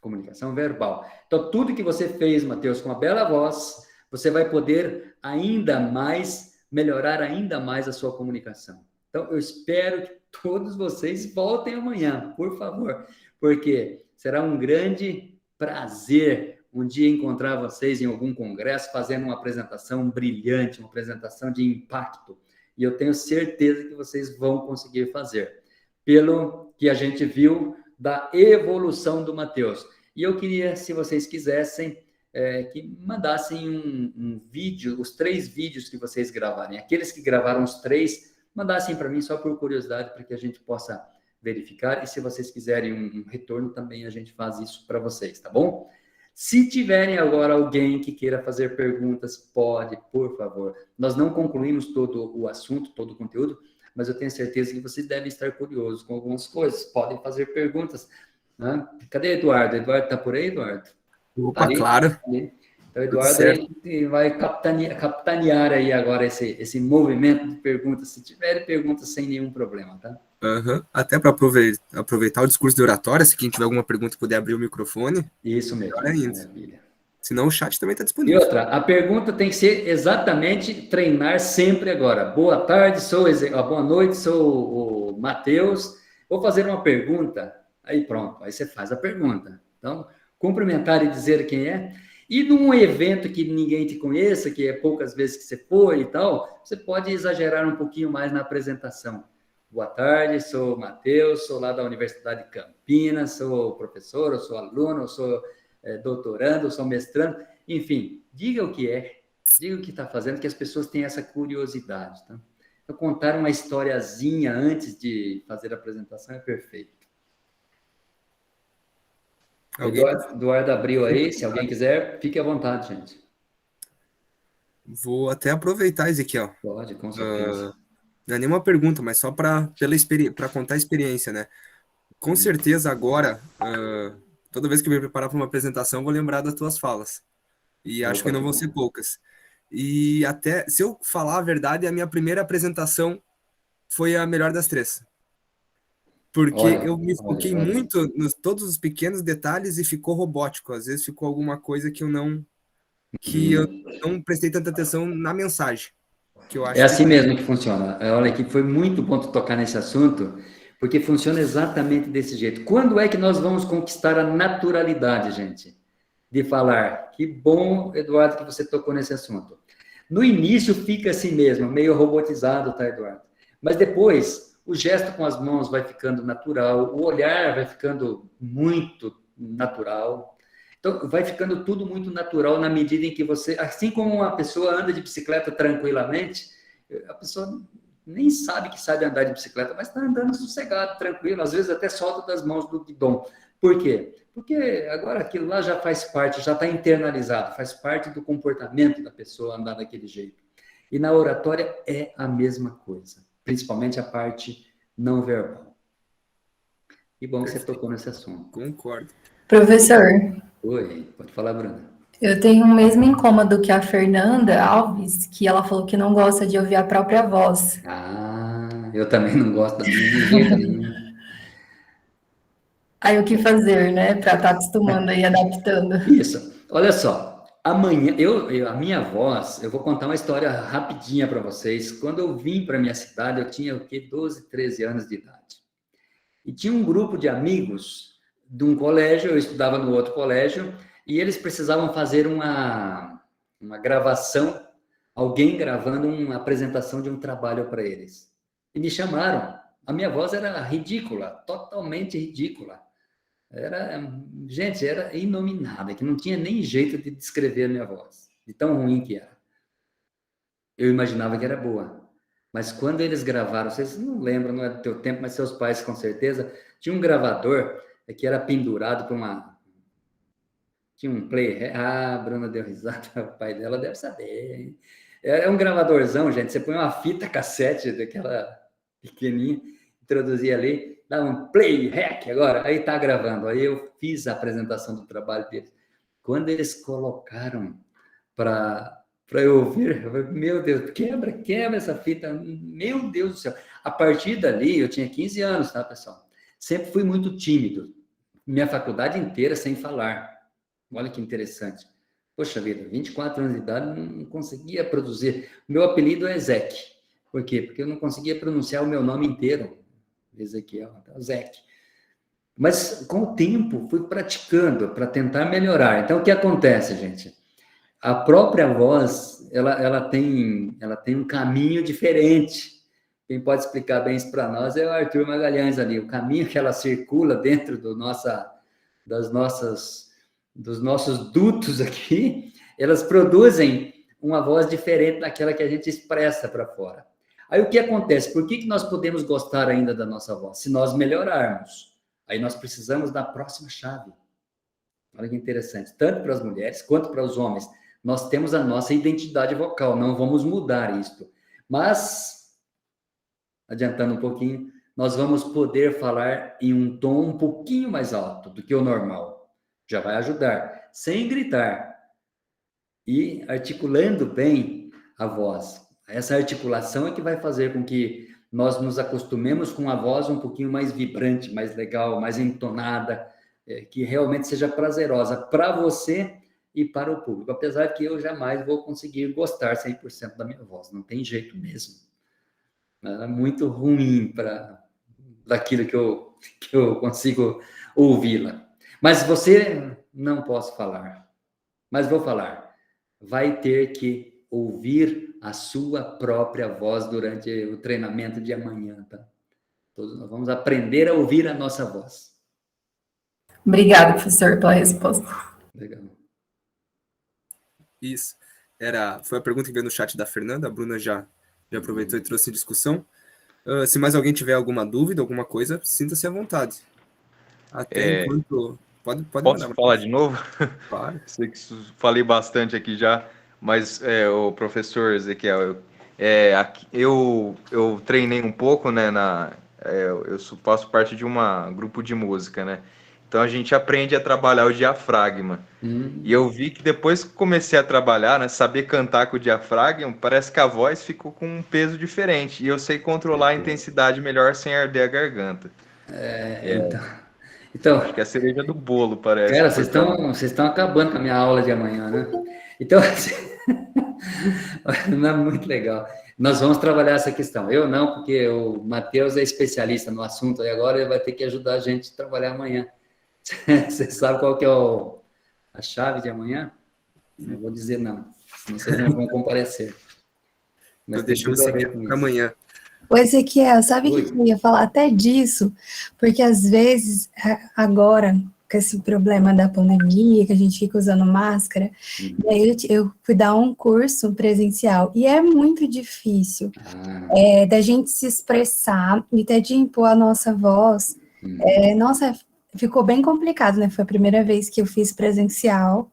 Comunicação verbal. Então, tudo que você fez, Matheus, com a bela voz, você vai poder ainda mais, melhorar ainda mais a sua comunicação. Então, eu espero que todos vocês voltem amanhã, por favor, porque será um grande prazer um dia encontrar vocês em algum congresso fazendo uma apresentação brilhante, uma apresentação de impacto. E eu tenho certeza que vocês vão conseguir fazer, pelo que a gente viu da evolução do Matheus. E eu queria, se vocês quisessem, que mandassem um vídeo, os 3 vídeos que vocês gravarem. Aqueles que gravaram os 3, mandassem para mim só por curiosidade, para que a gente possa verificar. E se vocês quiserem um retorno, também a gente faz isso para vocês, tá bom? Se tiverem agora alguém que queira fazer perguntas, pode, por favor. Nós não concluímos todo o assunto, todo o conteúdo, mas eu tenho certeza que vocês devem estar curiosos com algumas coisas. Podem fazer perguntas. Né? Cadê Eduardo? Eduardo está por aí, Eduardo? Opa, Tá ali? claro. Tá ali. Então, Eduardo aí vai capitanear aí agora esse movimento de perguntas. Se tiverem perguntas, sem nenhum problema, tá? Até para aproveitar o discurso de oratória, se quem tiver alguma pergunta puder abrir o microfone. Isso mesmo. Maravilha. Senão o chat também está E disponível. outra, a pergunta tem que ser exatamente treinar sempre agora. Boa tarde, boa noite, sou o Matheus. Vou fazer uma pergunta. Aí pronto, aí você faz a pergunta. Então, cumprimentar e dizer quem é. E num evento que ninguém te conheça, que é poucas vezes que você foi e tal, você pode exagerar um pouquinho mais na apresentação. Boa tarde, sou o Matheus, sou lá da Universidade de Campinas, sou professor, eu sou aluno, eu sou doutorando, eu sou mestrando. Enfim, diga o que é, diga o que está fazendo, que as pessoas têm essa curiosidade. Tá? Então, contar uma historiazinha antes de fazer a apresentação é perfeito. Eduardo abriu aí, se alguém quiser, fique à vontade, gente. Vou até aproveitar, Ezequiel. Pode, com certeza. Não é nenhuma pergunta, mas só para contar a experiência, né? Com certeza agora, toda vez que eu me preparar para uma apresentação, vou lembrar das tuas falas. E acho que não vão ser poucas. E até, se eu falar a verdade, a minha primeira apresentação foi a melhor das 3. Porque eu me foquei muito nos todos os pequenos detalhes e ficou robótico. Às vezes ficou alguma coisa que eu não prestei tanta atenção na mensagem. Que eu acho assim mesmo que funciona. Olha, que foi muito bom tu tocar nesse assunto, porque funciona exatamente desse jeito. Quando é que nós vamos conquistar a naturalidade, gente? De falar. Que bom, Eduardo, que você tocou nesse assunto. No início fica assim mesmo, meio robotizado, tá, Eduardo? Mas depois, o gesto com as mãos vai ficando natural, o olhar vai ficando muito natural. Então, vai ficando tudo muito natural na medida em que você... Assim como uma pessoa anda de bicicleta tranquilamente, a pessoa nem sabe que sabe andar de bicicleta, mas está andando sossegado, tranquilo, às vezes até solta das mãos do guidão. Por quê? Porque agora aquilo lá já faz parte, já está internalizado, faz parte do comportamento da pessoa andar daquele jeito. E na oratória é a mesma coisa, principalmente a parte não verbal. Que bom que você tocou nesse assunto. Concordo. Professor. Oi, pode falar, Bruna. Eu tenho o mesmo incômodo que a Fernanda Alves, que ela falou que não gosta de ouvir a própria voz. Eu também não gosto da minha de jeito nenhum. Aí o que fazer, né? Para estar acostumando e adaptando. Isso. Olha só, amanhã, a minha voz, eu vou contar uma história rapidinha para vocês. Quando eu vim para minha cidade, eu tinha, 12, 13 anos de idade. E tinha um grupo de amigos de um colégio, eu estudava no outro colégio, e eles precisavam fazer uma gravação, alguém gravando uma apresentação de um trabalho para eles. E me chamaram. A minha voz era ridícula, totalmente ridícula. Gente, era inominável, que não tinha nem jeito de descrever a minha voz, de tão ruim que era. Eu imaginava que era boa. Mas quando eles gravaram, vocês não lembram, não é do teu tempo, mas seus pais com certeza, tinha um gravador que era pendurado para uma... Tinha um player. A Bruna deu risada, o pai dela deve saber. É um gravadorzão, gente, você põe uma fita cassete daquela pequenininha, introduzia ali, dá um play, rec agora, aí tá gravando. Aí eu fiz a apresentação do trabalho deles. Quando eles colocaram para eu ouvir, eu falei, meu Deus, quebra essa fita, meu Deus do céu. A partir dali, eu tinha 15 anos, tá, pessoal? Sempre fui muito tímido. Minha faculdade inteira sem falar. Olha que interessante. Poxa vida, 24 anos de idade, não conseguia produzir. Meu apelido é Zeke. Por quê? Porque eu não conseguia pronunciar o meu nome inteiro. Ezequiel, Zeke. Mas com o tempo fui praticando para tentar melhorar. Então o que acontece, gente? A própria voz, ela tem um caminho diferente. Quem pode explicar bem isso para nós é o Arthur Magalhães ali. O caminho que ela circula dentro dos nossos dutos aqui, elas produzem uma voz diferente daquela que a gente expressa para fora. Aí o que acontece? Por que nós podemos gostar ainda da nossa voz? Se nós melhorarmos. Aí nós precisamos da próxima chave. Olha que interessante. Tanto para as mulheres quanto para os homens. Nós temos a nossa identidade vocal. Não vamos mudar isto. Mas, adiantando um pouquinho, nós vamos poder falar em um tom um pouquinho mais alto do que o normal. Já vai ajudar. Sem gritar. E articulando bem a voz. Essa articulação é que vai fazer com que nós nos acostumemos com a voz um pouquinho mais vibrante, mais legal, mais entonada, que realmente seja prazerosa para você e para o público. Apesar que eu jamais vou conseguir gostar 100% da minha voz, não tem jeito mesmo. É muito ruim daquilo que eu consigo ouvi-la. Mas você, não posso falar, mas vou falar. Vai ter que ouvir a sua própria voz durante o treinamento de amanhã, tá? Todos nós vamos aprender a ouvir a nossa voz. Obrigada, professor, pela resposta. Legal. Isso. Foi a pergunta que veio no chat da Fernanda, a Bruna já aproveitou e trouxe em discussão. Se mais alguém tiver alguma dúvida, alguma coisa, sinta-se à vontade. Até enquanto... Posso falar de novo? Claro. Sei que falei bastante aqui já, mas o professor Ezequiel, eu treinei um pouco, né? Eu faço parte de um grupo de música, né? Então a gente aprende a trabalhar o diafragma. E eu vi que depois que comecei a trabalhar, né, saber cantar com o diafragma, parece que a voz ficou com um peso diferente. E eu sei controlar a intensidade melhor sem arder a garganta. Então, acho que é a cereja do bolo, parece. Cara, vocês estão acabando com a minha aula de amanhã, né? Então, não é muito legal. Nós vamos trabalhar essa questão. Eu não, porque o Matheus é especialista no assunto e agora ele vai ter que ajudar a gente a trabalhar amanhã. Você sabe qual que é a chave de amanhã? Não vou dizer não, senão vocês não vão comparecer. Mas deixa eu seguir para amanhã. O Ezequiel, sabe o que eu ia falar até disso? Porque às vezes, agora, com esse problema da pandemia, que a gente fica usando máscara, e aí eu fui dar um curso presencial, e é muito difícil da gente se expressar e até de impor a nossa voz. Nossa, ficou bem complicado, né? Foi a primeira vez que eu fiz presencial.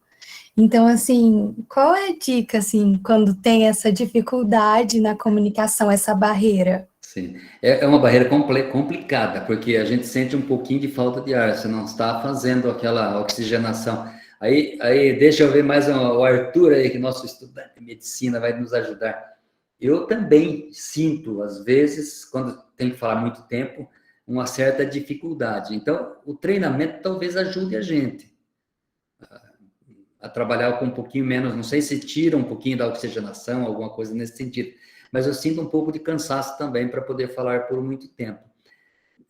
Então, assim, qual é a dica, assim, quando tem essa dificuldade na comunicação, essa barreira? Sim, é uma barreira complicada, porque a gente sente um pouquinho de falta de ar, você não está fazendo aquela oxigenação. Aí deixa eu ver mais o Arthur aí, que nosso estudante de medicina vai nos ajudar. Eu também sinto, às vezes, quando tem que falar muito tempo, uma certa dificuldade. Então, o treinamento talvez ajude a gente a trabalhar com um pouquinho menos, não sei se tira um pouquinho da oxigenação, alguma coisa nesse sentido, mas eu sinto um pouco de cansaço também para poder falar por muito tempo.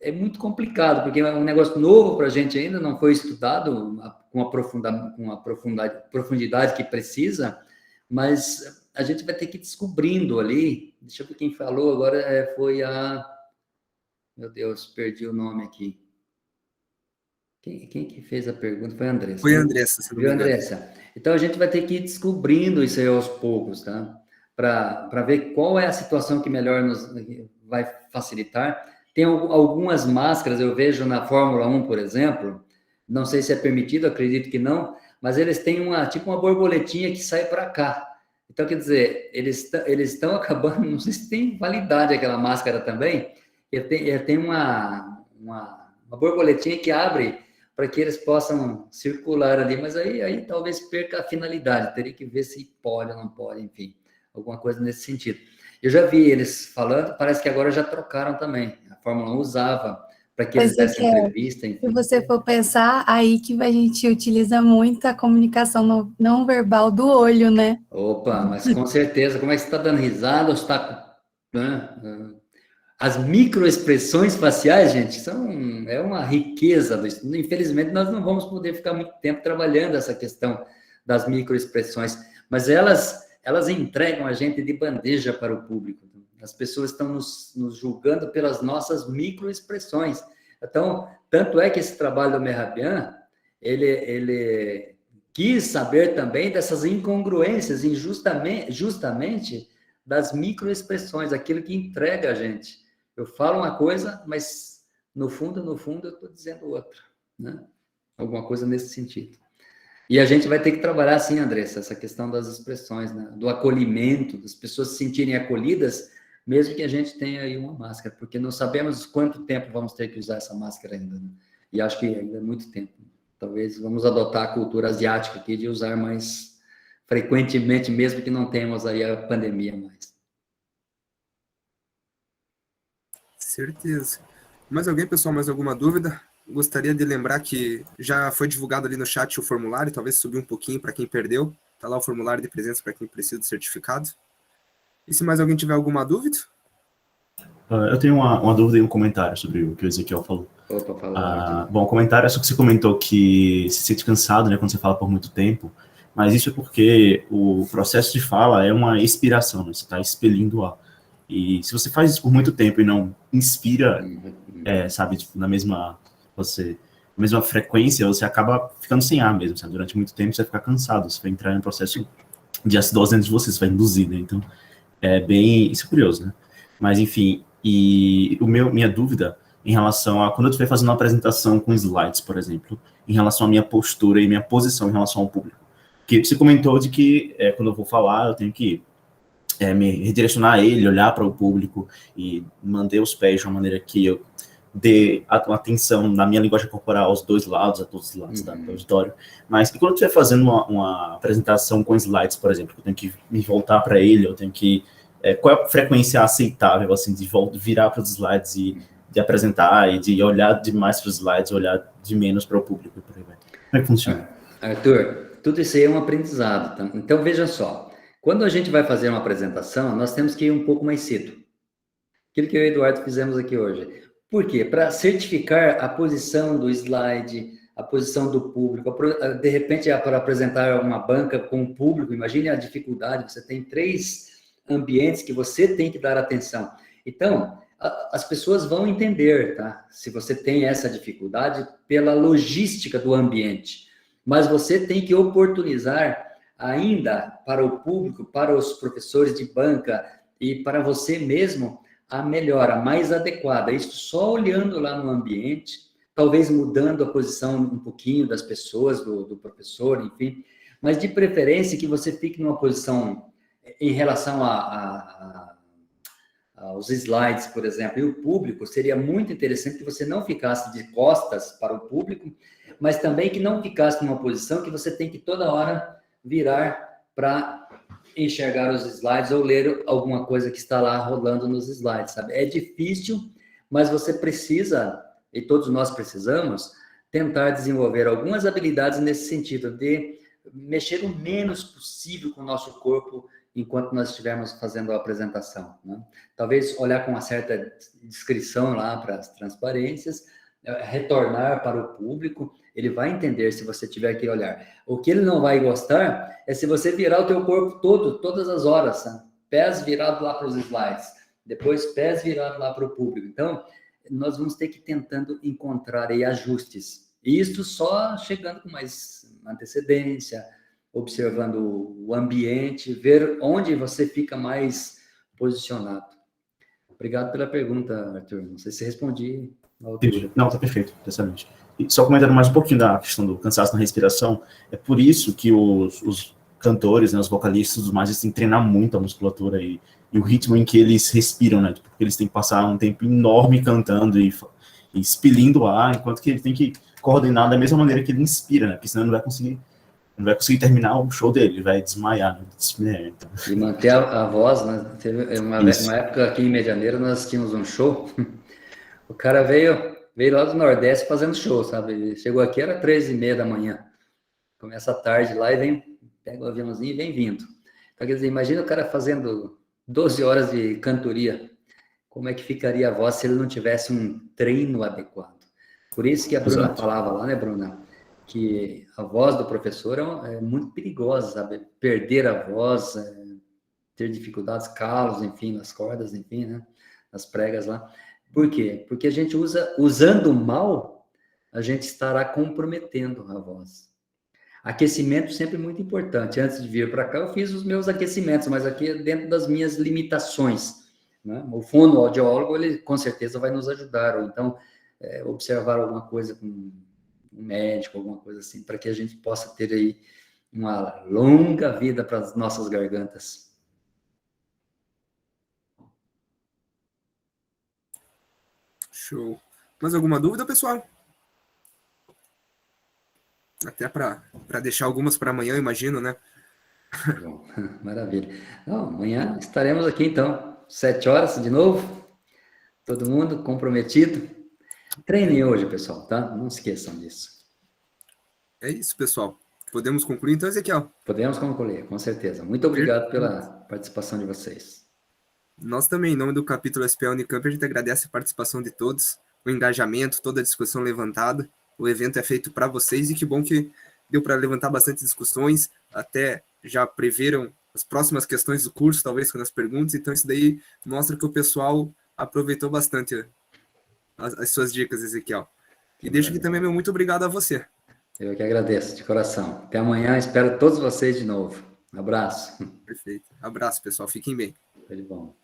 É muito complicado, porque é um negócio novo para a gente ainda, não foi estudado com a profundidade que precisa, mas a gente vai ter que ir descobrindo ali. Deixa eu ver quem falou agora, foi a... Meu Deus, perdi o nome aqui. Quem que fez a pergunta? Foi a Andressa. Foi a Andressa. Viu, Andressa? Então, a gente vai ter que ir descobrindo isso aí aos poucos, tá? Para ver qual é a situação que melhor nos vai facilitar. Tem algumas máscaras, eu vejo na Fórmula 1, por exemplo, não sei se é permitido, acredito que não, mas eles têm tipo uma borboletinha que sai para cá. Então, quer dizer, eles estão acabando, não sei se tem validade aquela máscara também, ele tem uma borboletinha que abre para que eles possam circular ali, mas aí talvez perca a finalidade, teria que ver se pode ou não pode, enfim, alguma coisa nesse sentido. Eu já vi eles falando, parece que agora já trocaram também, a Fórmula 1 usava para que eles dessem entrevista, enfim. Se você for pensar, aí que a gente utiliza muito a comunicação não verbal do olho, né? Opa, mas com certeza, como é que você está dando risada, ou está... As microexpressões faciais, gente, é uma riqueza. Infelizmente, nós não vamos poder ficar muito tempo trabalhando essa questão das microexpressões, mas elas entregam a gente de bandeja para o público. As pessoas estão nos julgando pelas nossas microexpressões. Então, tanto é que esse trabalho do Mehrabian, ele quis saber também dessas incongruências, justamente das microexpressões, aquilo que entrega a gente. Eu falo uma coisa, mas no fundo, eu estou dizendo outra, né? Alguma coisa nesse sentido. E a gente vai ter que trabalhar, sim, Andressa, essa questão das expressões, né? Do acolhimento, das pessoas se sentirem acolhidas, mesmo que a gente tenha aí uma máscara, porque não sabemos quanto tempo vamos ter que usar essa máscara ainda, né? E acho que ainda é muito tempo. Talvez vamos adotar a cultura asiática aqui de usar mais frequentemente, mesmo que não tenhamos aí a pandemia mais. Certeza. Mais alguém, pessoal? Mais alguma dúvida? Gostaria de lembrar que já foi divulgado ali no chat o formulário, talvez subir um pouquinho para quem perdeu. Está lá o formulário de presença para quem precisa do certificado. E se mais alguém tiver alguma dúvida? Eu tenho uma dúvida e um comentário sobre o que o Ezequiel falou. Opa, fala, bom, o comentário é só que você comentou que se sente cansado, né, quando você fala por muito tempo, mas isso é porque o processo de fala é uma expiração, né, você está expelindo o ar. E se você faz isso por muito tempo e não inspira, sabe, tipo, na mesma frequência, você acaba ficando sem ar mesmo, sabe? Durante muito tempo você vai ficar cansado, você vai entrar em um processo de acidose dentro de você vai induzir, né? Então, isso é curioso, né? Mas, enfim, e minha dúvida em relação a quando eu estiver fazendo uma apresentação com slides, por exemplo, em relação à minha postura e minha posição em relação ao público. Que você comentou de que quando eu vou falar, eu tenho que me redirecionar a ele, olhar para o público e manter os pés de uma maneira que eu dê atenção na minha linguagem corporal aos dois lados, a todos os lados do auditório. Mas e quando eu estiver fazendo uma apresentação com slides, por exemplo, eu tenho que me voltar para ele, eu tenho que... qual é a frequência aceitável, assim, de virar para os slides e de apresentar e de olhar demais para os slides, olhar de menos para o público? Por aí vai. Como é que funciona? Arthur, tudo isso aí é um aprendizado. Tá? Então, veja só. Quando a gente vai fazer uma apresentação, nós temos que ir um pouco mais cedo. Aquilo que eu e o Eduardo fizemos aqui hoje. Por quê? Para certificar a posição do slide, a posição do público. De repente, para apresentar uma banca com o público, imagine a dificuldade, você tem 3 ambientes que você tem que dar atenção. Então, as pessoas vão entender, tá? Se você tem essa dificuldade pela logística do ambiente. Mas você tem que oportunizar ainda para o público, para os professores de banca e para você mesmo, a melhora mais adequada. Isso só olhando lá no ambiente, talvez mudando a posição um pouquinho das pessoas, do professor, enfim, mas de preferência que você fique numa posição em relação aos slides, por exemplo, e o público, seria muito interessante que você não ficasse de costas para o público, mas também que não ficasse numa posição que você tem que toda hora virar para enxergar os slides ou ler alguma coisa que está lá rolando nos slides, sabe? É difícil, mas você precisa, e todos nós precisamos, tentar desenvolver algumas habilidades nesse sentido, de mexer o menos possível com o nosso corpo enquanto nós estivermos fazendo a apresentação, né? Talvez olhar com uma certa discrição lá para as transparências, retornar para o público, ele vai entender se você tiver que olhar. O que ele não vai gostar é se você virar o teu corpo todo, todas as horas, né? Pés virados lá para os slides, depois pés virados lá para o público. Então, nós vamos ter que ir tentando encontrar aí ajustes. E isso só chegando com mais antecedência, observando o ambiente, ver onde você fica mais posicionado. Obrigado pela pergunta, Arthur. Não sei se respondi na altura. Não, tá perfeito, excelente. E só comentando mais um pouquinho da questão do cansaço na respiração, é por isso que os cantores, né, os vocalistas, os mais, eles têm que treinar muito a musculatura e o ritmo em que eles respiram, né? Porque eles têm que passar um tempo enorme cantando e expelindo ar, enquanto que ele tem que coordenar da mesma maneira que ele inspira, né? Porque senão ele não vai conseguir terminar o show dele, ele vai desmaiar, né? Então... E manter a voz, né? Teve uma época aqui em Medianeira, nós tínhamos um show, o cara veio lá do Nordeste fazendo show, sabe? Ele chegou aqui, era 13h30 da manhã. Começa à tarde lá e pega o aviãozinho e vem vindo. Então, quer dizer, imagina o cara fazendo 12 horas de cantoria como é que ficaria a voz se ele não tivesse um treino adequado. Por isso que a Bruna Exato. falava lá, né, Bruna? Que a voz do professor é muito perigosa, sabe? Perder a voz, ter dificuldades, calos, enfim, nas cordas, enfim, né? Nas pregas lá. Por quê? Porque a gente usando mal, a gente estará comprometendo a voz. Aquecimento sempre muito importante. Antes de vir para cá, eu fiz os meus aquecimentos, mas aqui é dentro das minhas limitações, né? O fonoaudiólogo, ele com certeza vai nos ajudar, ou então observar alguma coisa com um médico, alguma coisa assim, para que a gente possa ter aí uma longa vida para as nossas gargantas. Show. Mais alguma dúvida, pessoal? Até para deixar algumas para amanhã, imagino, né? Bom, maravilha. Não, amanhã estaremos aqui, então, 7 horas de novo. Todo mundo comprometido. Treinem hoje, pessoal, tá? Não esqueçam disso. É isso, pessoal. Podemos concluir então, Ezequiel? Podemos concluir, com certeza. Muito obrigado pela participação de vocês. Nós também, em nome do capítulo SPA Unicamp, a gente agradece a participação de todos, o engajamento, toda a discussão levantada. O evento é feito para vocês e que bom que deu para levantar bastante discussões, até já preveram as próximas questões do curso, talvez com as perguntas, então isso daí mostra que o pessoal aproveitou bastante as suas dicas, Ezequiel. E deixo aqui também meu muito obrigado a você. Eu que agradeço, de coração. Até amanhã, espero todos vocês de novo. Um abraço. Perfeito. Abraço, pessoal. Fiquem bem. Tudo de bom.